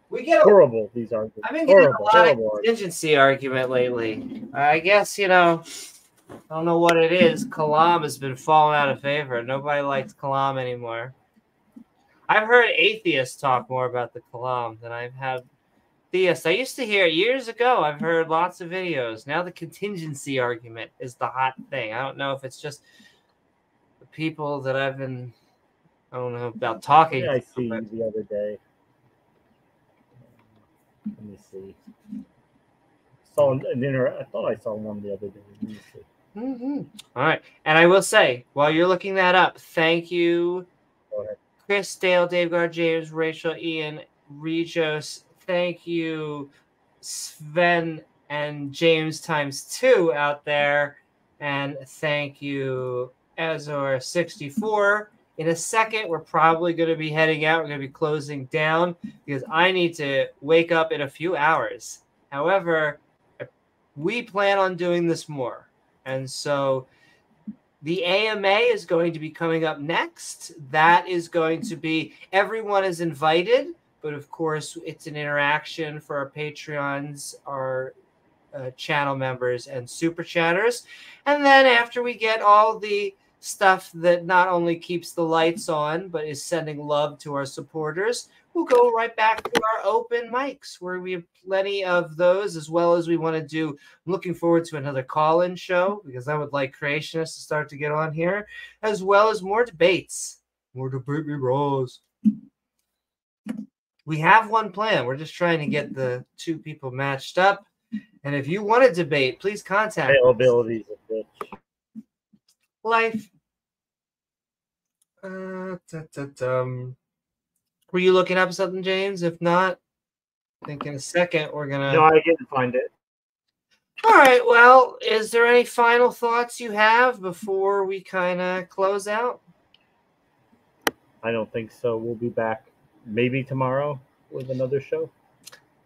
A: We get
B: horrible. These arguments.
A: I've been getting a lot of contingency argument lately. I guess I don't know what it is. Kalam has been falling out of favor. Nobody likes Kalam anymore. I've heard atheists talk more about the Kalam than I've had theists. I used to hear it years ago. I've heard lots of videos. Now the contingency argument is the hot thing. I don't know if it's just the people that I don't know about talking.
B: I see the other day. Let me see. I thought I saw one the other day. Let me see.
A: Mm-hmm. All right. And I will say, while you're looking that up, thank you, Chris, Dale, Davegar, James, Rachel, Ian, Regos. Thank you, Sven and James ×2 out there. And thank you, Azor64. In a second, we're probably going to be heading out. We're going to be closing down because I need to wake up in a few hours. However, we plan on doing this more. And so The AMA is going to be coming up next. That is going to be, everyone is invited, but of course it's an interaction for our Patreons, our channel members, and super chatters. And then after we get all the stuff that not only keeps the lights on, but is sending love to our supporters, we'll go right back to our open mics, where we have plenty of those, as well as we want to do. I'm looking forward to another call-in show, because I would like creationists to start to get on here, as well as more debates. More debate me bros. We have one plan. We're just trying to get the two people matched up. And if you want to debate, please contact
B: availabilities of bitch.
A: Life. Were you looking up something, James? If not, I think in a second we're gonna.
B: No, I didn't find it.
A: All right. Well, is there any final thoughts you have before we kind of close out?
B: I don't think so. We'll be back maybe tomorrow with another show.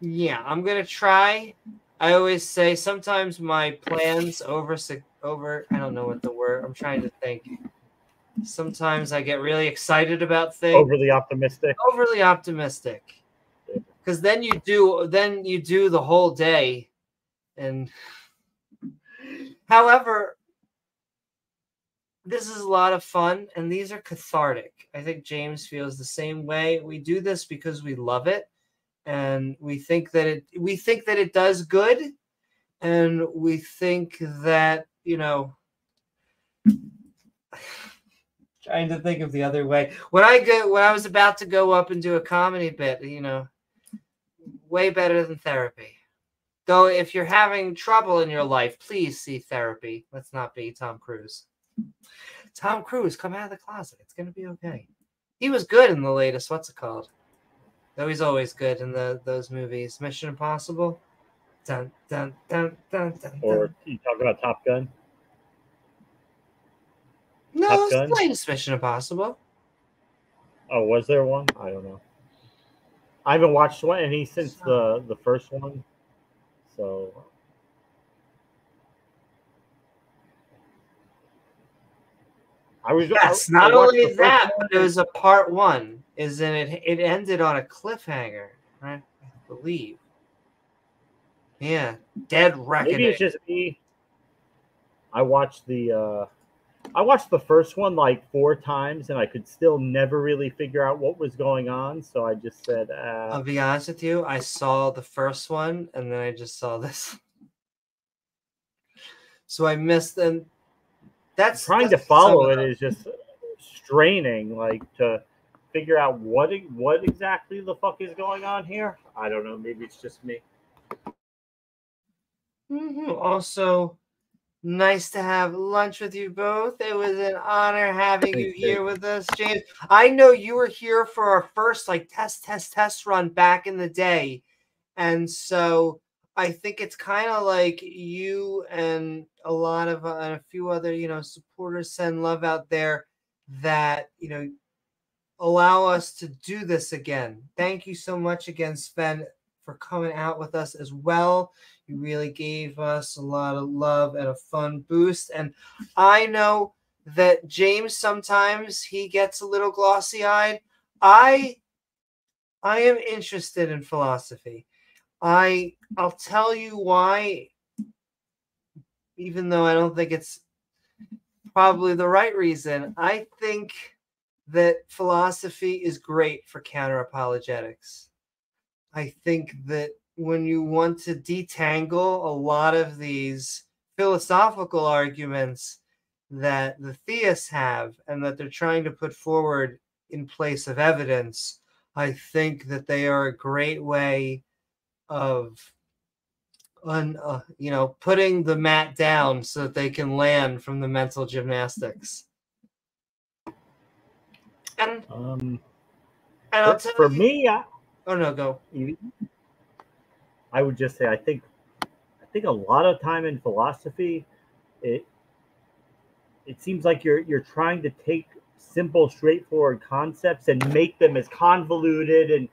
A: Yeah, I'm gonna try. I always say sometimes my plans over. I don't know what the word. I'm trying to think. Sometimes I get really excited about things.
B: Overly optimistic.
A: Overly optimistic. Because then you do the whole day. And however, this is a lot of fun, and these are cathartic. I think James feels the same way. We do this because we love it, and we think that it does good, and we think that, you know, trying to think of the other way. When I was about to go up and do a comedy bit, you know, way better than therapy. Though if you're having trouble in your life, please see therapy. Let's not be Tom Cruise. Tom Cruise, come out of the closet. It's going to be okay. He was good in the latest, what's it called? Though he's always good in those movies. Mission Impossible. Dun, dun, dun, dun, dun,
B: or you talk about Top Gun?
A: No,
B: Top
A: it's
B: Gun?
A: the latest Mission Impossible.
B: Oh, was there one? I don't know. I haven't watched any since the first one. So
A: not only that, but it was a part one. It ended on a cliffhanger, right? I believe. Yeah, Dead Reckoning.
B: Maybe it's just me. I watched the first one like 4 times, and I could still never really figure out what was going on. So I just said,
A: I'll be honest with you. I saw the first one, and then I just saw this. So I missed them.
B: Trying to follow it is just straining, like, to figure out what exactly the fuck is going on here. I don't know. Maybe it's just me.
A: Also, nice to have lunch with you both. It was an honor having you here with us, James. I know you were here for our first test run back in the day. And so I think it's kind of like you and a lot of a few other, supporters send love out there that, allow us to do this again. Thank you so much again, Sven, for coming out with us as well. You really gave us a lot of love and a fun boost. And I know that James, sometimes he gets a little glossy-eyed. I am interested in philosophy. I'll tell you why, even though I don't think it's probably the right reason. I think that philosophy is great for counter-apologetics. I think that when you want to detangle a lot of these philosophical arguments that the theists have and that they're trying to put forward in place of evidence, I think that they are a great way of putting the mat down so that they can land from the mental gymnastics. And I'll tell
B: for
A: you,
B: me,
A: oh no, go.
B: I would just say I think a lot of time in philosophy, it seems like you're trying to take simple, straightforward concepts and make them as convoluted and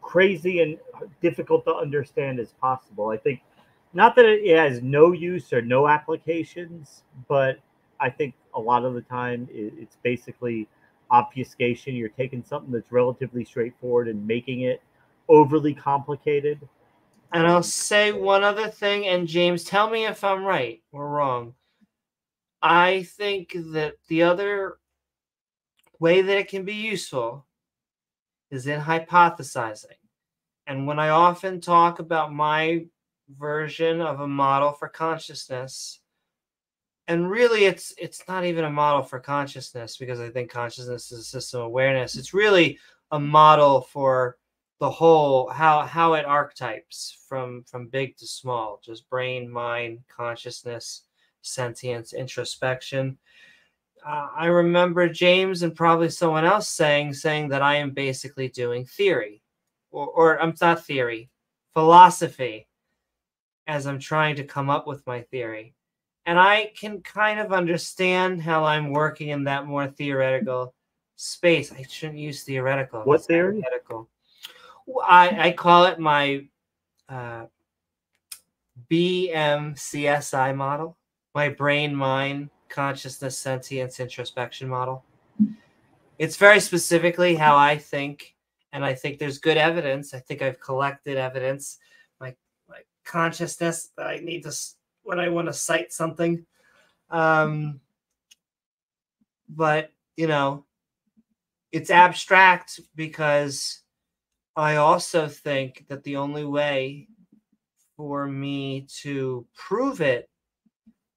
B: crazy and difficult to understand as possible. I think Not that it has no use or no applications, but I think a lot of the time it's basically obfuscation. You're taking something that's relatively straightforward and making it overly complicated.
A: And I'll say one other thing, and James, tell me if I'm right or wrong. I think that the other way that it can be useful is in hypothesizing. And when I often talk about my version of a model for consciousness, and really it's not even a model for consciousness, because I think consciousness is a system of awareness. It's really a model for the whole, how it archetypes from big to small, just brain, mind, consciousness, sentience, introspection. I remember James and probably someone else saying that I am basically doing theory, or I'm not theory, philosophy, as I'm trying to come up with my theory. And I can kind of understand how I'm working in that more theoretical space. I shouldn't use theoretical.
B: What theory?
A: Theoretical. I call it my BMCSI model, my brain, mind, consciousness, sentience, introspection model. It's very specifically how I think, and I think there's good evidence. I think I've collected evidence. My consciousness that I need to, when I want to cite something. But, you know, it's abstract because I also think that the only way for me to prove it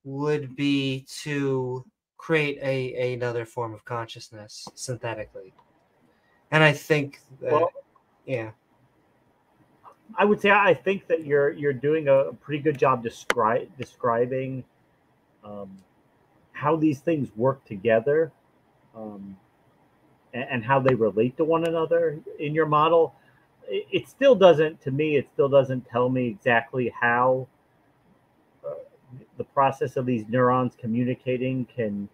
A: would be to create another form of consciousness synthetically. And I think that,
B: well,
A: yeah.
B: I would say I think that you're doing a pretty good job describing how these things work together, and how they relate to one another in your model. It still doesn't, to me, it still doesn't tell me exactly how the process of these neurons communicating can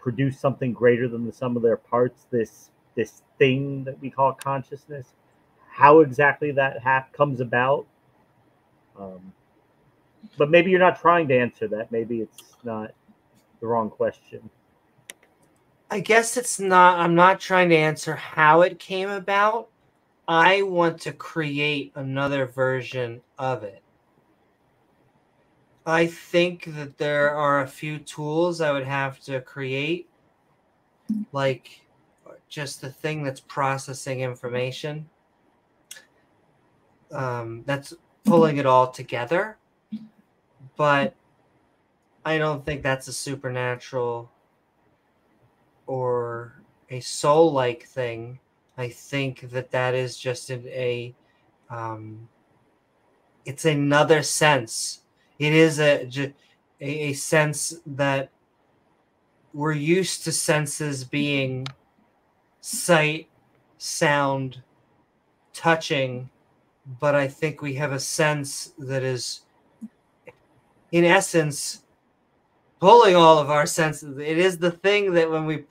B: produce something greater than the sum of their parts. This thing that we call consciousness. How exactly that comes about. But maybe you're not trying to answer that. Maybe it's not the wrong question.
A: I guess it's not. I'm not trying to answer how it came about. I want to create another version of it. I think that there are a few tools I would have to create, like just the thing that's processing information, that's pulling it all together. But I don't think that's a supernatural or a soul-like thing. I think that is just it's another sense. It is a sense that we're used to senses being sight, sound, touching, but I think we have a sense that is, in essence, pulling all of our senses. It is the thing that when we,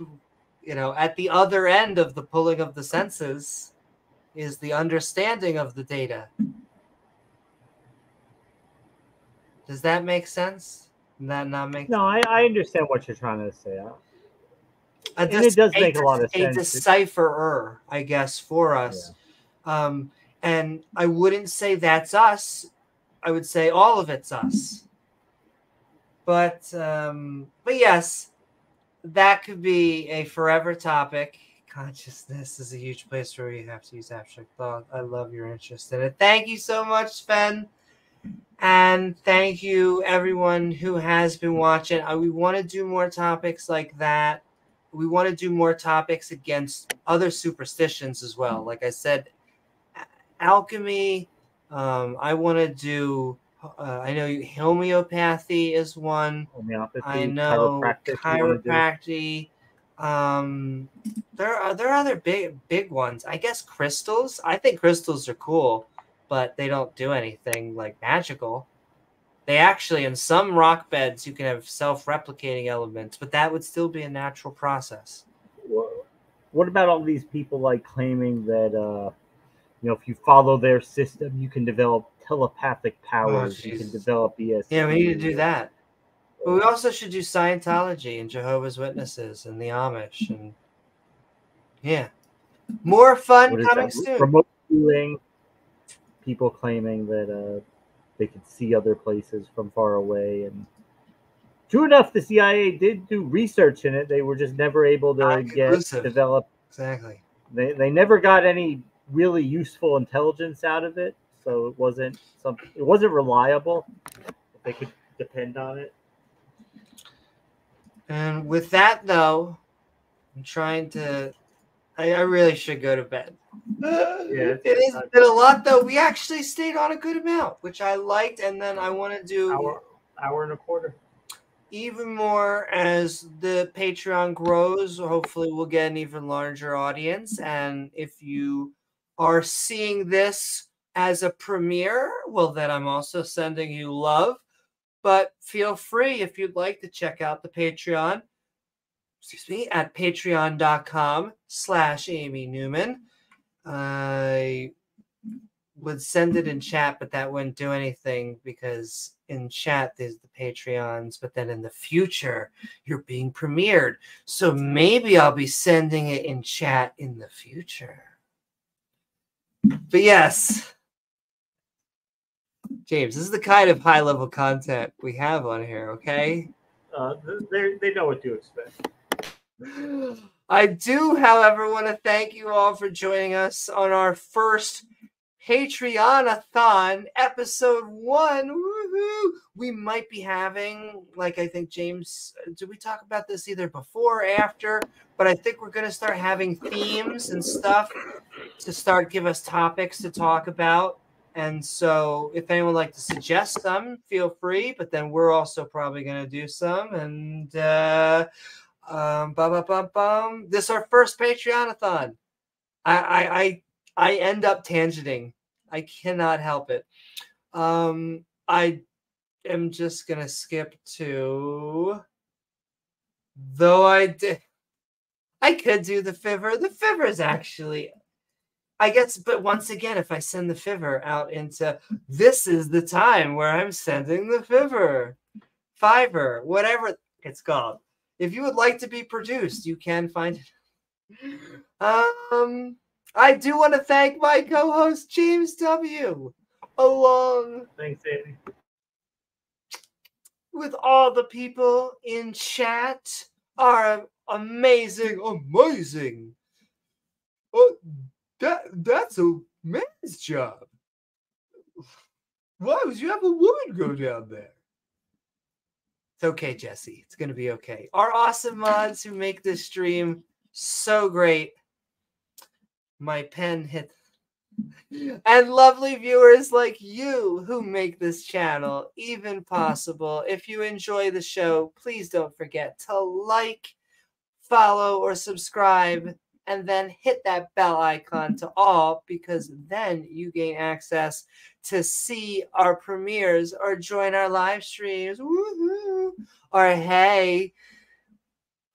A: at the other end of the pulling of the senses is the understanding of the data. Does that make sense? Does that not make sense?
B: No, I understand what you're trying to say.
A: And
B: it does make a lot of
A: a
B: sense.
A: decipherer, I guess, for us. Yeah. And I wouldn't say that's us. I would say all of it's us. But yes, that could be a forever topic. Consciousness is a huge place where you have to use abstract thought. I love your interest in it. Thank you so much, Sven. And thank you, everyone who has been watching. We want to do more topics like that. We want to do more topics against other superstitions as well. Like I said, alchemy. I want to do. I know homeopathy is one.
B: Homeopathy,
A: I know chiropractic. There are other big ones. I guess crystals. I think crystals are cool, but they don't do anything like magical. They actually, in some rock beds, you can have self-replicating elements, but that would still be a natural process.
B: What about all these people like claiming that if you follow their system, you can develop telepathic powers. You can
A: Jesus.
B: develop ESP.
A: Yeah, we need to do that. But we also should do Scientology and Jehovah's Witnesses and the Amish. And yeah. More fun coming soon.
B: Remote viewing, people claiming that they could see other places from far away. And true enough, the CIA did do research in it. They were just never able to develop.
A: Exactly.
B: They never got any really useful intelligence out of it, so it wasn't reliable. They could depend on it.
A: And with that, though, I'm trying to. I really should go to bed.
B: Yeah,
A: it has been a lot, though. We actually stayed on a good amount, which I liked, and then I want to do
B: hour and a quarter.
A: Even more as the Patreon grows. Hopefully, we'll get an even larger audience. And if you are seeing this as a premiere, well, then I'm also sending you love. But feel free, if you'd like, to check out the Patreon. At patreon.com/Amy Newman. I would send it in chat, but that wouldn't do anything because in chat there's the Patreons, but then in the future you're being premiered. So maybe I'll be sending it in chat in the future. But yes, James, this is the kind of high-level content we have on here, okay?
B: They know what to expect.
A: I do, however, want to thank you all for joining us on our first Patreon-a-thon, episode 1. Woohoo! We might be having, like, I think, James, did we talk about this either before or after? But I think we're going to start having themes and stuff to start give us topics to talk about. And so if anyone would like to suggest some, feel free. But then we're also probably going to do some. And this is our first Patreon-a-thon. I end up tangenting. I cannot help it. I am just gonna skip to. Though I could do the Fiver. The Fiver is actually, I guess, but once again, if I send the Fiver out into, this is the time where I'm sending the Fiverr, whatever it's called. If you would like to be produced, you can find it. I do want to thank my co-host, James W.
B: Thanks, Amy.
A: With all the people in chat are amazing. That's a man's job. Why would you have a woman go down there? It's okay, Jesse. It's going to be okay. Our awesome mods who make this stream so great. My pen hit. And lovely viewers like you who make this channel even possible. If you enjoy the show, please don't forget to like, follow, or subscribe, and then hit that bell icon to all, because then you gain access to see our premieres or join our live streams. Woohoo! Or hey,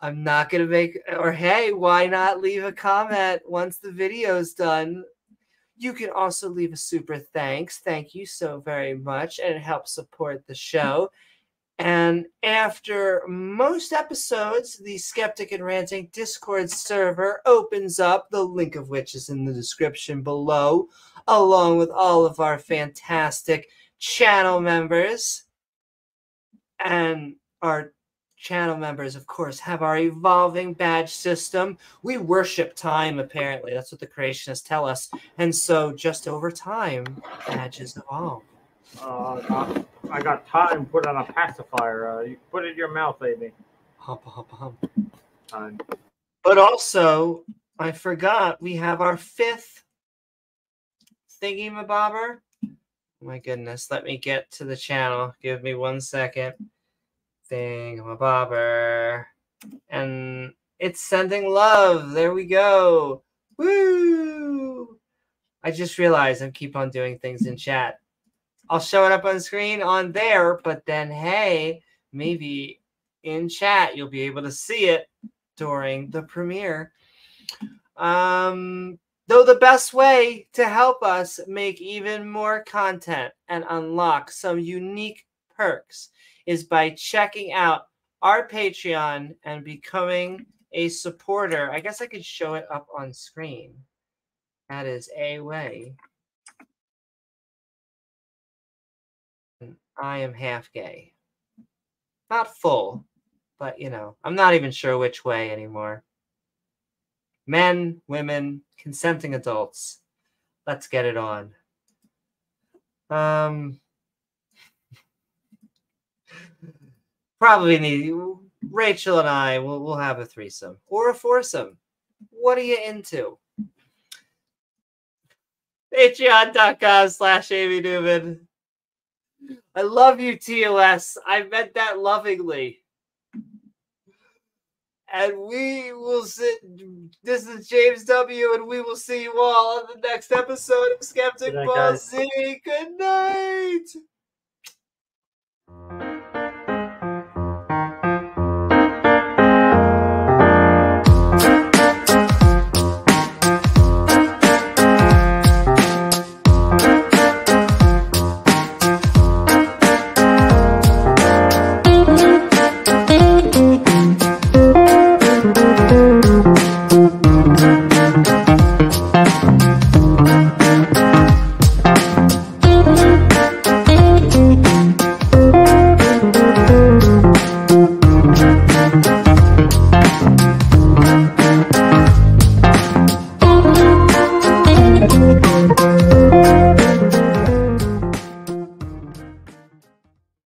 A: I'm not going to make, or hey, why not leave a comment once the video's done? You can also leave a super thanks. Thank you so very much, and it helps support the show. And after most episodes, the Skeptic and Ranting Discord server opens up, the link of which is in the description below, along with all of our fantastic channel members. And our channel members, of course, have our evolving badge system. We worship time, apparently. That's what the creationists tell us. And so just over time, badges evolve.
B: I got time put on a pacifier. You put it in your mouth, Amy.
A: Hump, hump, hump.
B: Time.
A: But also, I forgot, we have our 5th thingy-mabobber. Oh my goodness, let me get to the channel. Give me 1 second. Thingamabobber. And it's sending love. There we go. Woo! I just realized I keep on doing things in chat. I'll show it up on screen on there, but then, hey, maybe in chat you'll be able to see it during the premiere. The Though the best way to help us make even more content and unlock some unique perks is by checking out our Patreon and becoming a supporter. I guess I could show it up on screen. That is a way. I am half gay. Not full, but you know, I'm not even sure which way anymore. Men, women, consenting adults. Let's get it on. Probably need Rachel and I will have a threesome or a foursome. What are you into? Patreon.com/Amy Newman. I love you, TOS. I meant that lovingly. And we will sit. This is James W., and we will see you all on the next episode of Skeptic Ball Z. Good night.